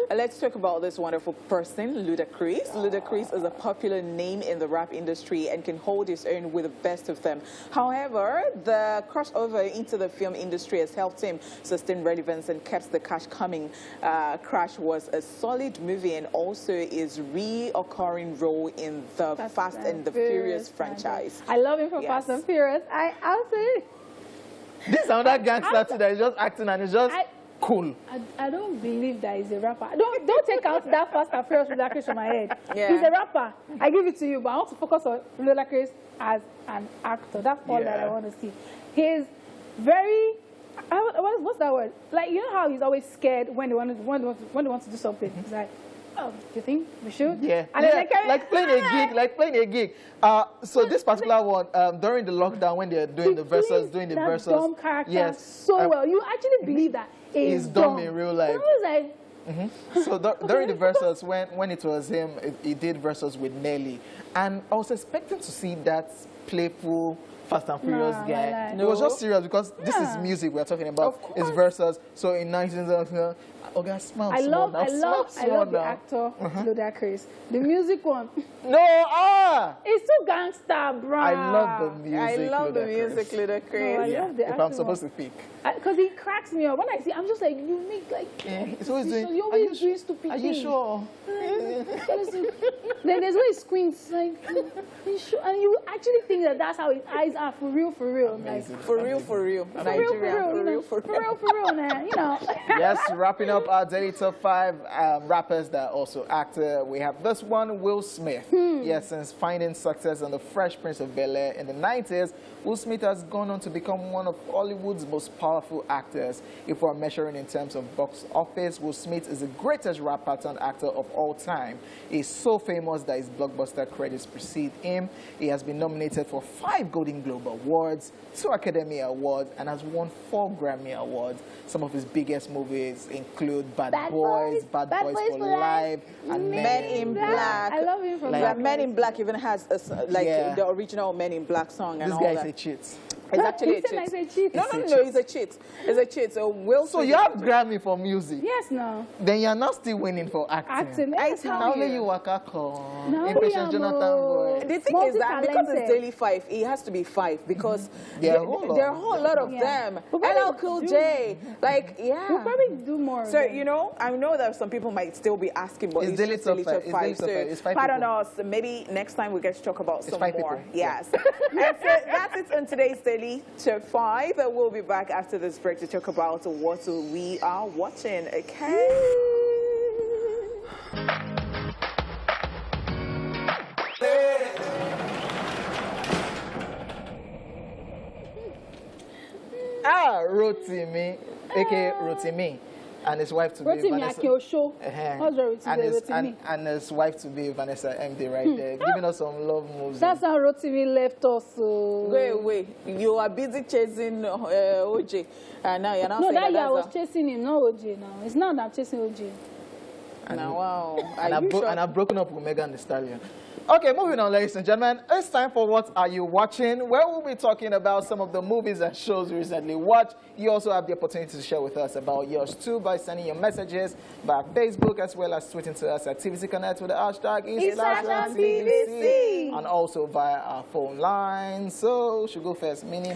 Let's talk about this wonderful person, Ludacris. Ludacris is a popular name in the rap industry and can hold his own with the best of them. However, the crossover into the film industry has helped him sustain relevance and kept the cash coming. Crash was a solid movie and also is reoccurring role in the Fast and the Furious franchise. I love him from Fast and Furious. I'll say this is another gangster too that is just acting and it's just cool. I don't believe that he's a rapper. Don't take out that Fast and Furious Ludacris from my head. Yeah. He's a rapper. I give it to you, but I want to focus on Ludacris as an actor. That's all that I want to see. He's very, what's that word? Like, you know how he's always scared when they want to do something. He's like, oh, you think we should? Yeah. And then like playing a gig. So this particular one, during the lockdown when they're doing the verses, dumb character so well. You actually believe that he's dumb in real life. I was like, So during the verses, when it was him, he did verses with Nelly, and I was expecting to see that playful Fast and Furious guy. It was just serious because this is music we're talking about. It's verses. So in 1990s, okay, smile. I love the actor Ludacris. The music one. No, it's too gangster, bro. I love the music. I love the music, Ludacris. No, I love the if I'm supposed to pick. Because he cracks me up. When I see, I'm just like, you make like. It's always doing. You always doing stupid things. Are you sure? Then there's where he squints, like, and you actually think that that's how his eyes are for real. Like, for real. Nigeria, for real, man. You know. Yes, wrapping up our daily top 5 rappers that are also actor. We have this one, Will Smith. Yes, since finding success on The Fresh Prince of Bel-Air in the 90s, Will Smith has gone on to become one of Hollywood's most powerful actors. If we're measuring in terms of box office, Will Smith is the greatest rapper turned actor of all time. He's so famous that his blockbuster credits precede him. He has been nominated for 5 Golden Globe Awards, 2 Academy Awards, and has won 4 Grammy Awards. Some of his biggest movies include Bad Boys for Life, and Men in Black. I love him from that. Men in Black even has the original Men in Black song and this all guy that. is a cheat. It's actually a cheat. No, he's a cheat. It's a cheat. So Will. So you have Grammy for music. Yes, no. Then you're not still winning for acting. I tell you. You work out. No, Impatient Jonathan boy. The thing is that because it's daily 5, it has to be 5 because there are a whole lot of them. LL Cool J, like we'll probably do more. So you know, I know that some people might still be asking, but it's daily top 5. So pardon us. Maybe next time we get to talk about some more. Yes. And so that's it on today's daily top 5. We'll be back after this break to talk about what we are watching. Okay. Rotimi, aka Rotimi, and his wife to be Vanessa. And his wife to be Vanessa MD right there, giving us some love moves. That's how Rotimi left us. Wait, you are busy chasing OJ, and now you're not. No, that year I was chasing him, not OJ. Now it's not that I'm chasing OJ. Now, wow. And Are you sure? I've broken up with Megan Thee Stallion. Okay, moving on, ladies and gentlemen. It's time for What Are You Watching? Where we'll be talking about some of the movies and shows we recently watched. You also have the opportunity to share with us about yours too by sending your messages by Facebook as well as tweeting to us at TVC Connect with the hashtag #TVC. And also via our phone line. So, should go first. Mini.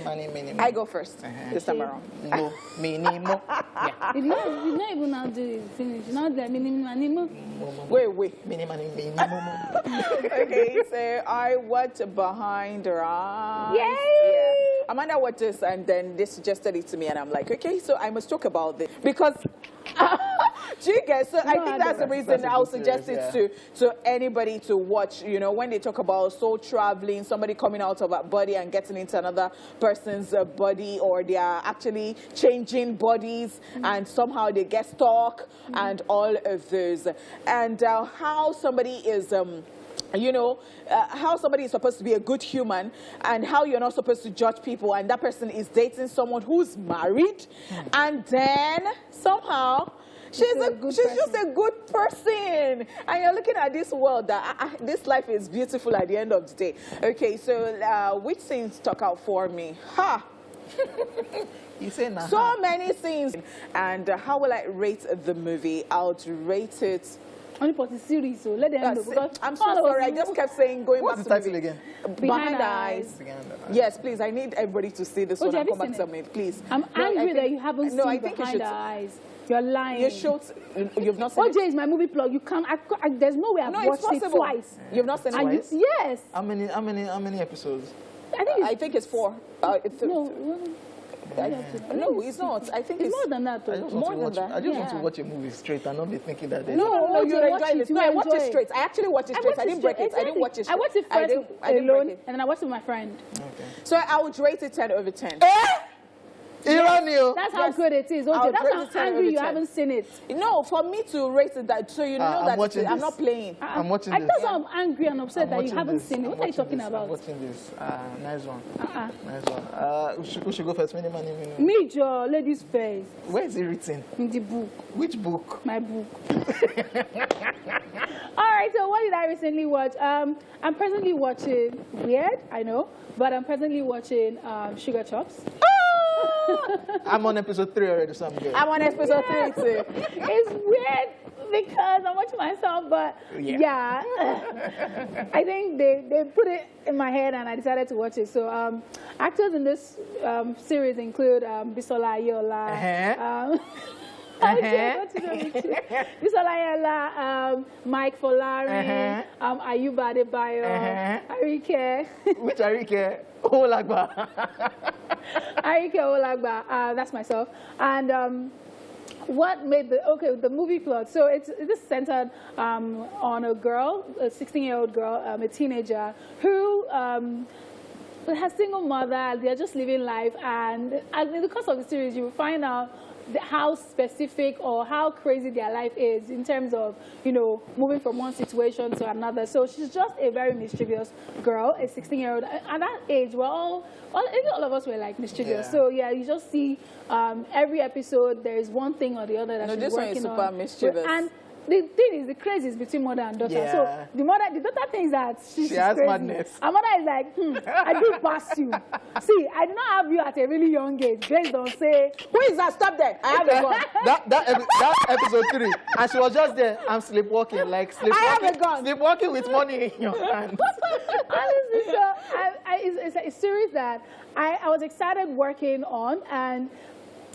I go first this time around. Mo, mini, mo. Yeah. You not even now do it. Finish. Not that mini. Wait. Mini, mo. Okay, so I watched Behind Her Eyes. Yay! Yeah. Amanda watched this and then they suggested it to me and I'm like, okay, so I must talk about this because do you guys? So I think that's the reason I'll suggest it to anybody to watch. You know, when they talk about soul traveling, somebody coming out of a body and getting into another person's body, or they are actually changing bodies and somehow they get stuck and all of those, and how somebody is. How somebody is supposed to be a good human and how you're not supposed to judge people, and that person is dating someone who's married and then somehow she's just a good person, and you're looking at this world that this life is beautiful at the end of the day. Okay, so which scenes stuck out for me? You say nah. So many scenes. And how will I rate the movie? I would rate it. Only for the series, so let them know. Because I'm so sorry. I just kept saying What's back the to title movie. again? Behind the Eyes. Yes, please. I need everybody to see this one and come back to me, please. I'm angry that you haven't seen Behind the Eyes. You're lying. You've not seen it? OJ is my movie plug. You can't. There's no way I've watched it twice. You've not seen it twice? Yes. How many episodes? I think it's 4. No, it's not. I think it's more than that. More than that. I just want to watch a movie straight and not be thinking that there's No, you enjoy it. No, I watched it straight. I actually watched it straight. I didn't break it. I didn't watch it straight. I watched it first alone, and then I watched it with my friend. Okay. So I would rate it 10 over 10. That's how good it is. OJ, that's how angry you haven't seen it. No, for me to rate it that, so you know that I'm not playing. I'm watching this. That's why I'm angry and upset that you haven't seen it. What are you talking about? I'm watching this. Nice one. Nice one. Who should go first? Mini. Me, Joe, ladies first. Where is it written? In the book. Which book? My book. All right, so what did I recently watch? I'm presently watching, weird, I know, but I'm presently watching Sugar Chops. I'm on episode 3 already, so I'm good. I'm on episode 3 too. It's weird because I'm watching myself, but yeah. I think they put it in my head and I decided to watch it. So actors in this series include Bisola Ayola, Bisola Ayola, Mike Folari, Ayuba Adebayo, Arike. Which Arike? Olagba. Arike Olagba, that's myself. And what made the movie plot? So it's centered on a girl, a 16-year-old girl, a teenager who has single mother. They're just living life, and in the course of the series, you will find out how specific or how crazy their life is in terms of, moving from one situation to another. So she's just a very mischievous girl, a 16-year-old. At that age, all of us were like mischievous. Yeah. So yeah, you just see every episode there is one thing or the other that she's working on. This one is super mischievous. And the thing is, the craze is between mother and daughter. Yeah. So the daughter thinks that she's has crazy. Madness. And mother is like, I do pass you. See, I did not have you at a really young age. Based on say, who is that? Stop there. I have a gun. that episode 3, and she was just there. I'm sleepwalking, I have a gun. Sleepwalking with money in your hand. Honestly, so it's a series that I was excited working on, and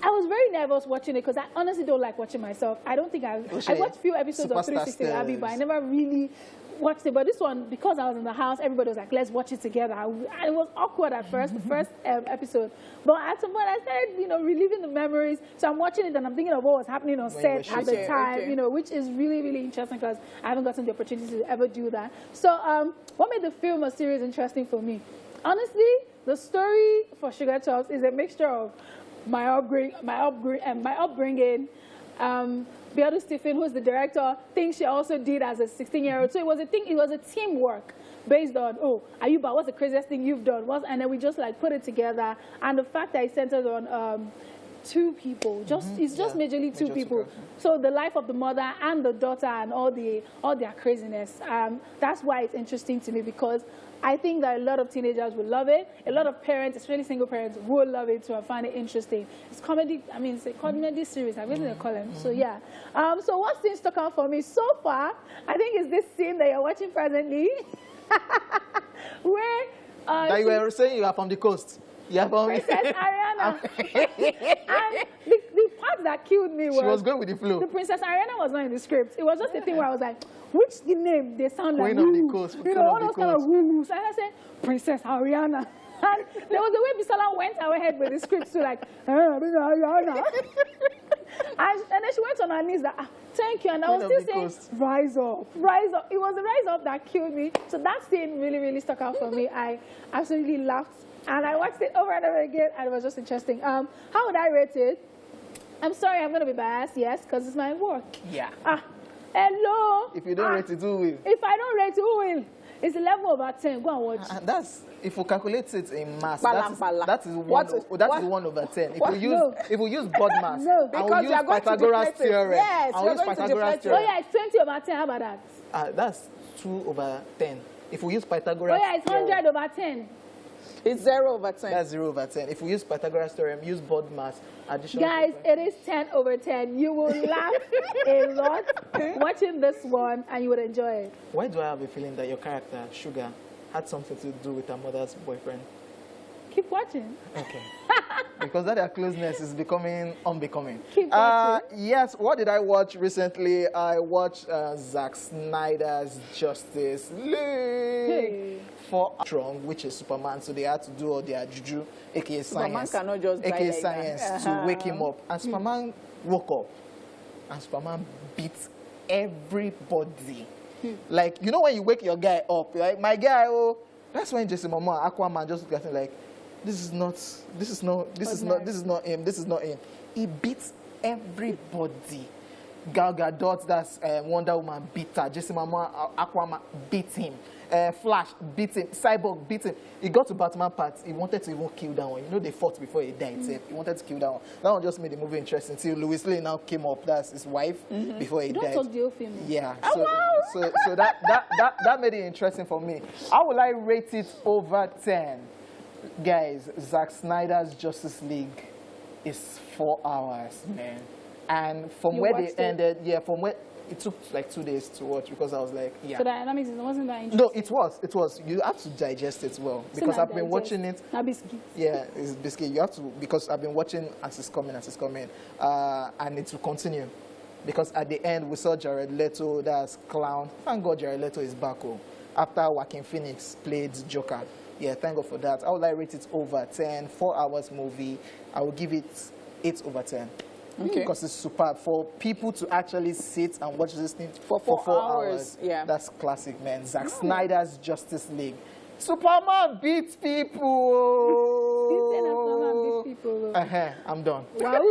I was very nervous watching it because I honestly don't like watching myself. I don't think I watched a few episodes of 360 Abby, but I never really watched it. But this one, because I was in the house, everybody was like, let's watch it together. It was awkward at first, the first episode. But at some point, I started, reliving the memories. So I'm watching it and I'm thinking of what was happening on set at the time, which is really, really interesting because I haven't gotten the opportunity to ever do that. So what made the film or series interesting for me? Honestly, the story for Sugar Chops is a mixture of my upbringing. Beatrice Stephen, who's the director, things she also did as a 16-year-old. So it was a teamwork based on, Ayuba, what's the craziest thing you've done? And then we just put it together. And the fact that it centers on two people. It's just majorly two people. So the life of the mother and the daughter and all their craziness. That's why it's interesting to me, because I think that a lot of teenagers will love it. A lot of parents, especially single parents, will love it too and find it interesting. It's comedy. I mean, it's a comedy series. I really call it. So yeah. So what scene stuck out for me so far? I think it's this scene that you're watching presently, where that you were saying you are from the coast. Yeah, Princess Ariana. And the part that killed me was... She was going with the flow. The Princess Ariana was not in the script. It was just a thing where I was like, which name? They sound like Queen of the Coast. You know, all those kind of woo-woos. And I said, Princess Ariana. And there was a way Bisola went ahead with the script to like, Ariana. And then she went on her knees like, thank you. And I was still saying, rise up, rise up. It was the rise up that killed me. So that scene really, really stuck out for me. I absolutely laughed. And I watched it over and over again, and it was just interesting. How would I rate it? I'm sorry, I'm going to be biased, yes, because it's my work. Yeah. Hello? If you don't rate it, who will? If I don't rate it, who will? It's 11 over 10. Go and watch. That's, if we calculate it in mass, Bala. that is 1 over 10. If we use board mass, because use Pythagoras theorem. Yes, I will use Pythagoras theorem. Oh yeah, it's 20 over 10. How about that? That's 2 over 10. If we use Pythagoras oh yeah, it's 100 over 10. It's 0 over 10. That's 0 over 10. If we use Pythagoras theorem, use board mass, addition. Guys, it is 10 over 10. You will laugh a lot watching this one, and you would enjoy it. Why do I have a feeling that your character, Sugar, had something to do with her mother's boyfriend? Keep watching. Okay. Because that their closeness is becoming unbecoming. Keep watching. Yes, what did I watch recently? I watched Zack Snyder's Justice League. For Strong, which is Superman, so they had to do all their juju, aka science, aka science, to wake him up. And Superman woke up, and Superman beat everybody. Like, you know when you wake your guy up, like, my guy, oh, that's when Jason Momoa, Aquaman, just look at him like, this is not him. He beats everybody. Gal Gadot, that's Wonder Woman, beat her. Jason Momoa, Aquaman, beat him. Flash beat him. Cyborg beat him. He got to Batman part. He wanted to even kill that one. You know, they fought before he died. He wanted to kill that one. That one just made the movie interesting. Till Louis Lane now came up. That's his wife before he died. Don't talk the whole film. Yeah. So that made it interesting for me. How will I rate it over 10? Guys, Zack Snyder's Justice League is 4 hours, man. And from where they ended, from where it took like 2 days to watch, because I was like, So the dynamics wasn't that interesting. No, it was. You have to digest it well, because I've been watching it. Now biscuit. Yeah, it's biscuit. You have to, because I've been watching as it's coming, and it will continue, because at the end we saw Jared Leto, that's clown. Thank God Jared Leto is back home after Joaquin Phoenix played Joker. Yeah, thank God for that. I would like rate it over 10. 4 hours movie. I will give it 8 over 10. Okay. Because it's superb for people to actually sit and watch this thing for 4 hours. Yeah, that's classic, man. Zack Snyder's Justice League. Superman beats people. I'm done. Wow.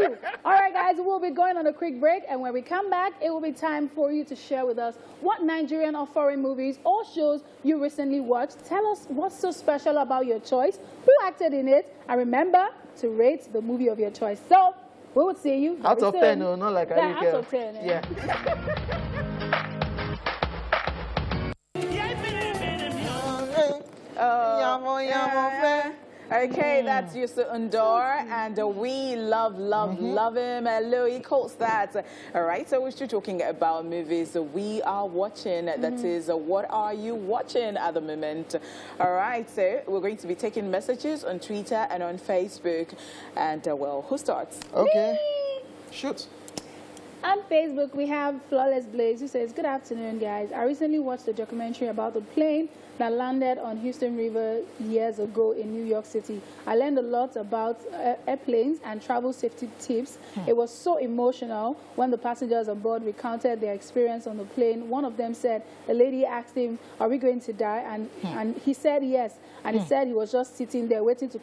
All right, guys, we'll be going on a quick break, and when we come back, it will be time for you to share with us what Nigerian or foreign movies or shows you recently watched. Tell us what's so special about your choice, who acted in it, and remember to rate the movie of your choice. So, we will see you out of soon. 10, no, not like out of 10. Yeah. Okay, that's Yusuf Undor, and we love him. Hello, he quotes that. All right, so we're still talking about movies we are watching. That is, what are you watching at the moment? All right, so we're going to be taking messages on Twitter and on Facebook. And, well, who starts? Okay. Shoot. On Facebook, we have Flawless Blaze, who says, good afternoon, guys. I recently watched a documentary about the plane that landed on Houston River years ago in New York City. I learned a lot about airplanes and travel safety tips. It was so emotional when the passengers on board recounted their experience on the plane. One of them said, the lady asked him, are we going to die? And he said yes. And he said he was just sitting there waiting to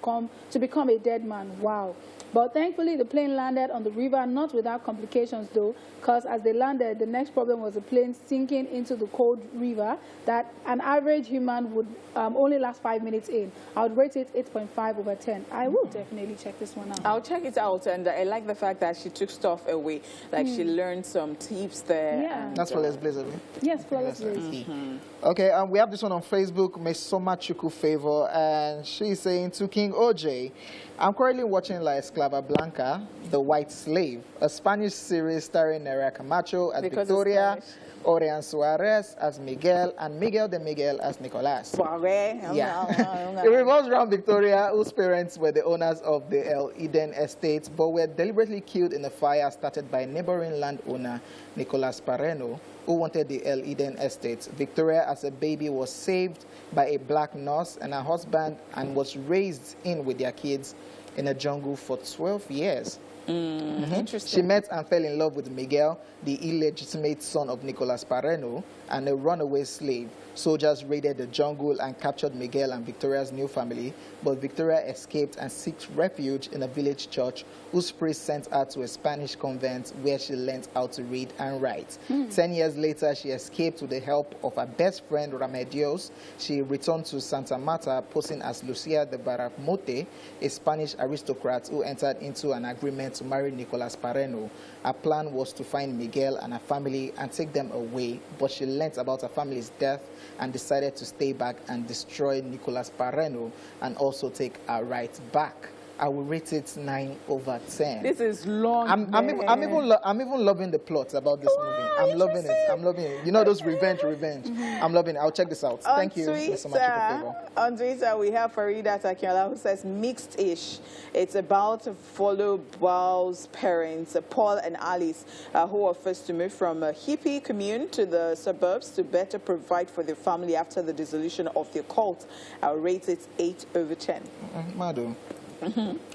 become a dead man. Wow. But thankfully, the plane landed on the river, not without complications, though. follow, because as they landed, the next problem was the plane sinking into the cold river that an average human would only last 5 minutes in. I would rate it 8.5 over 10. I will definitely check this one out. I'll check it out, and I like the fact that she took stuff away. Like she learned some tips there. Yeah. That's Flawless Blaze, Yes, Flawless Blaze. Okay, we have this one on Facebook, Miss Soma Chuku Favor, and she's saying to King OJ, I'm currently watching La Esclava Blanca, The White Slave, a Spanish series starring Nerea Camacho as Because Victoria, it's Orián Suarez as Miguel, and Miguel de Miguel as Nicolas. Yeah. It revolves around Victoria, whose parents were the owners of the El Eden estate, but were deliberately killed in a fire started by neighboring landowner Nicolas Pareno, who wanted the El Eden estate. Victoria, as a baby, was saved by a black nurse and her husband and was raised in with their kids in a jungle for 12 years. Interesting. She met and fell in love with Miguel, the illegitimate son of Nicolas Pareno, and a runaway slave. Soldiers raided the jungle and captured Miguel and Victoria's new family, but Victoria escaped and sought refuge in a village church whose priest sent her to a Spanish convent where she learned how to read and write. 10 years later, she escaped with the help of her best friend Remedios. She returned to Santa Marta, posing as Lucia de Baramote, a Spanish aristocrat who entered into an agreement to marry Nicolas Pareno. Her plan was to find Miguel and her family and take them away, but she learned about her family's death and decided to stay back and destroy Nicolas Pareno and also take her right back. I will rate it 9 over 10. This is long. I'm even loving the plot about this movie. I'm loving it. I'm loving it. You know those revenge. I'm loving it. I'll check this out. Thank you. On Twitter, we have Farida Takiola who says mixed-ish. It's about follow Bow's parents, Paul and Alice, who were first to move from a hippie commune to the suburbs to better provide for their family after the dissolution of their cult. I'll rate it 8 over 10. Madam.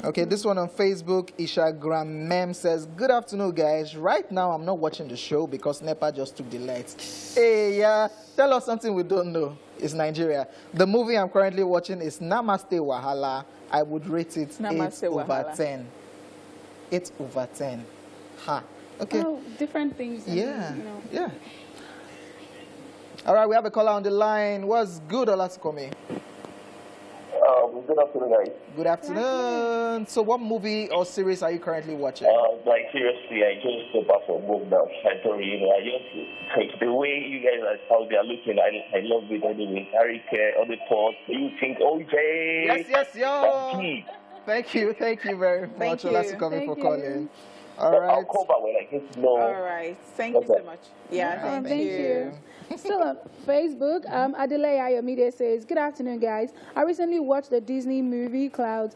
Okay, this one on Facebook, Isha Graham Mem says, good afternoon, guys. Right now, I'm not watching the show because NEPA just took the lights. Hey, yeah, tell us something we don't know. It's Nigeria. The movie I'm currently watching is Namaste Wahala. I would rate it 8 over 10. 8 over 10. Ha. Okay. Oh, different things. Yeah. You know. Yeah. All right, we have a caller on the line. What's good, Olatukome? Good afternoon, guys. Good afternoon. So what movie or series are you currently watching? Like, seriously, I just got back from work now. I told you, I just take the way you guys are, how they are looking. I love it anyway. Harry Care, all the thoughts. You think, OJ? Yes, yo. Thank you very much, Olatukome, for calling. All right. I'll call back when I get to know. All right. Thank you so much. Yeah, thank you. Still on Facebook, Adeleye Ayomide says, good afternoon, guys. I recently watched the Disney movie Clouds.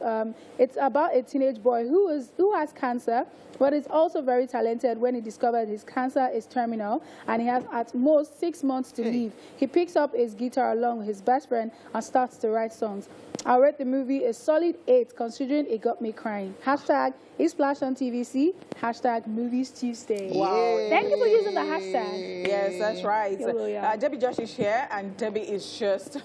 It's about a teenage boy who has cancer, but is also very talented when he discovered his cancer is terminal and he has at most 6 months to live. He picks up his guitar along with his best friend and starts to write songs. I rate the movie a solid 8 considering it got me crying. Hashtag Esplash on TVC. Hashtag Movies Tuesday. Wow. Thank you for using the hashtag. Yes, that's right. Yeah. Debbie Josh is here, and Debbie is just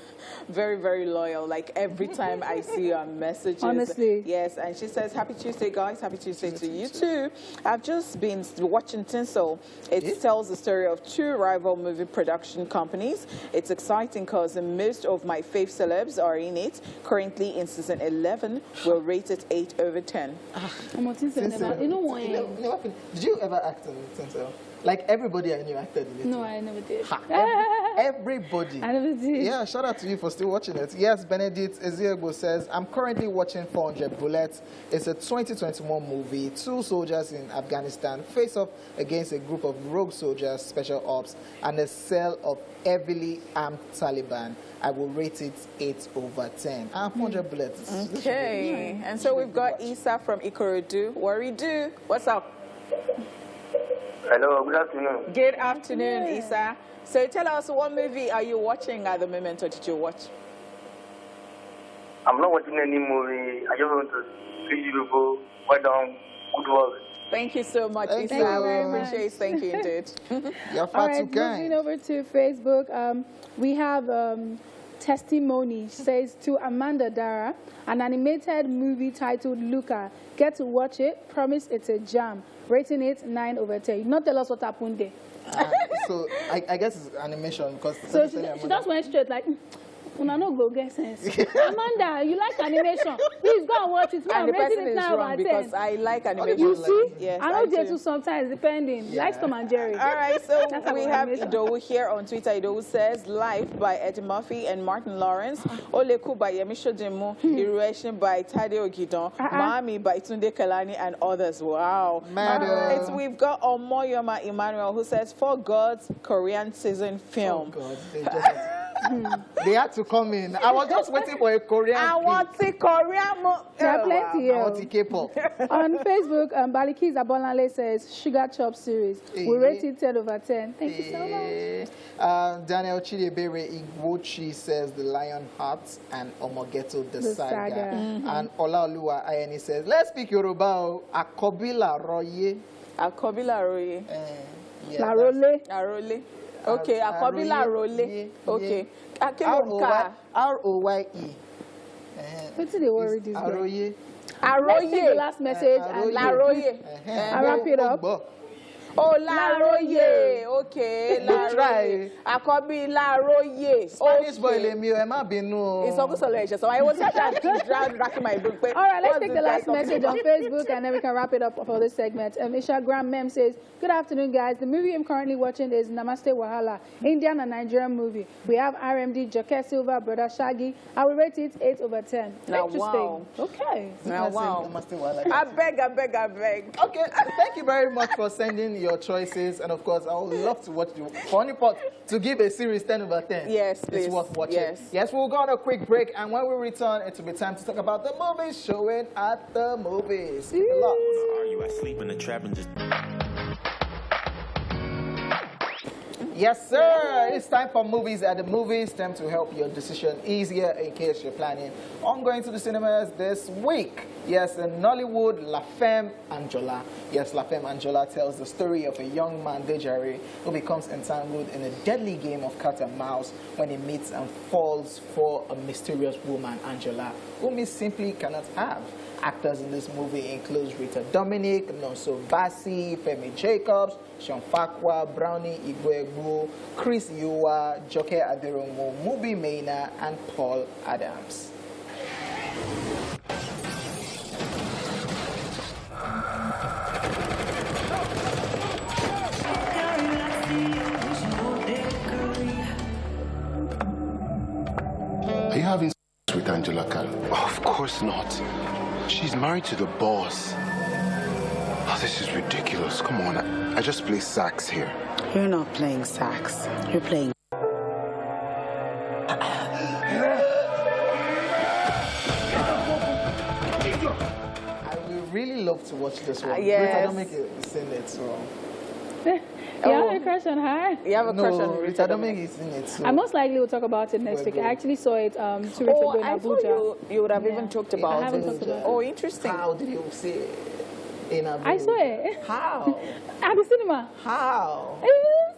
very, very loyal. Like, every time I see her messages. Honestly. Yes, and she says, happy Tuesday, guys. Happy Tuesday to you, too. I've just been watching Tinsel. It tells the story of 2 rival movie production companies. It's exciting because most of my fave celebs are in it. Currently in season 11, we'll rate it 8 over 10. Did you ever act in Tinsel? Like, everybody I knew acted in it. No, I never did. Everybody. I never did. Yeah, shout out to you for still watching it. Yes, Benedict Eziego says, I'm currently watching 400 Bullets. It's a 2021 movie. 2 soldiers in Afghanistan face off against a group of rogue soldiers, special ops, and a cell of heavily armed Taliban. I will rate it 8 over 10. 400 Bullets. Okay. And so we've got Isa from Ikorodu. Waridu, what's up? Hello, good afternoon. Good afternoon, Isa. So tell us, what movie are you watching at the moment, or did you watch? I'm not watching any movie. I just want to see you people. Well done. Good work. Thank you so much, Thank Isa. you. We appreciate it. Thank you, indeed. You're All far right, too kind. moving over to Facebook, we have Testimony says to Amanda Dara, an animated movie titled Luca. Get to watch it. Promise it's a jam. Rating it 9/10. You not tell us what happened there. So I guess it's animation because. So she just went straight like, una no go get sense. Amanda, you like animation? Please go and watch it. And the person it is now wrong because I like animation. You see? Yes, I know there too sometimes, depending. Like Tom and Jerry. All right, so we have animation. Idowu here on Twitter. Idowu says, Life by Eddie Murphy and Martin Lawrence. Oleku by Yemisho Demu. Irueshin by Tade Ogidon. Mami by Tunde Kelani and others. Wow. All we've got Omoyoma Emmanuel who says, For God's Korean season film. Oh, God. They had to come in. I was just waiting for a Korean. I want the Korean. There are plenty here. I want the K-pop. On Facebook, Balikis Abolale says Sugar Chop series. We rate it 10/10. Thank you so much. Daniel Chidebere Igwochi says The Lion Heart and Omogeto the Saga. And Olaoluwa Ayeni says, let's speak Yoruba. Akobila Roye. Akobila Roye. La Role. Arole. Okay, Akobila Role. Okay. R-O-Y-E. What's the word this Aroye. Let's take the last message and Laroye. I'll wrap it up. Oh, Laroye. Okay, Laroye. Akobi Laroye. Spanish boy, Emma Binu. It's also selection. So I was just racking my book. All right, let's take the last message on Facebook and then we can wrap it up for this segment. Isha Graham Mem says, good afternoon, guys. The movie I'm currently watching is Namaste Wahala, Indian and Nigerian movie. We have RMD, Joke Silva, Brother Shaggy. I will rate it 8/10. Now, interesting. wow. Okay. Now, wow. I beg. Okay, thank you very much for sending your choices, and of course I would love to watch the funny part to give a series 10/10. Yes, please. It's worth watching. Yes, we'll go on a quick break, and when we return it will be time to talk about the movies showing at the movies. Are you asleep in the trap and just... Yes, sir. It's time for movies at the movies. Time to help your decision easier in case you're planning on going to the cinemas this week. Yes, in Nollywood, La Femme Anjola. Yes, La Femme Anjola tells the story of a young man, Dejare, who becomes entangled in a deadly game of cat and mouse when he meets and falls for a mysterious woman, Angela, whom he simply cannot have. Actors in this movie include Rita Dominic, Nonso Bassi, Femi Jacobs, Sean Fakwa, Brownie Igwegbu, Chris Yua, Joke Aderomo, Mubi Maina, and Paul Adams. Are you having sex with Angela Carlo? Of course not. She's married to the boss. Oh, this is ridiculous. Come on, I just play sax here. You're not playing sax. You're playing... I would really love to watch this one. Yes. Rita Dominic is in it, so... You have a crush on her? You have a crush on Rita Dominic is in it, so... I most likely will talk about it next week. I actually saw it 2 weeks ago in I Abuja. thought you would have even talked about I haven't it. talked about it. Oh, interesting. How did you see it in Abuja? I saw it. How? At the cinema. How?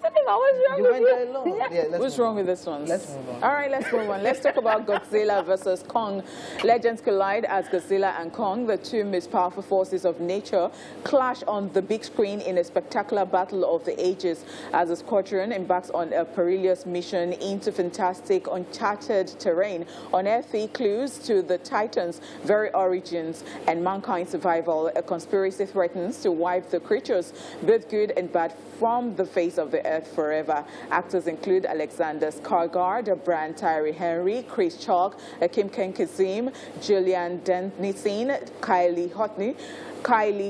Cinema. What's wrong You with went you? there alone? Yeah, let's What's move wrong on. with this one? Let's move on. All right, let's move on. Let's talk about Godzilla versus Kong. Legends collide as Godzilla and Kong, the two most powerful forces of nature, clash on the big screen in a spectacular battle of the ages as the squadron embarks on a perilous mission into fantastic, uncharted terrain, unearthing clues to the Titans' very origins and mankind's survival. A conspiracy threatens to wipe the creatures, both good and bad, from the face of the earth forever. Actors include Alexander Skarsgård, Brian Tyree Henry, Chris Chalk, Kim Kazim, Julian Dennison, Kylie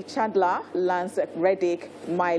Chandler, Lance Reddick, Miley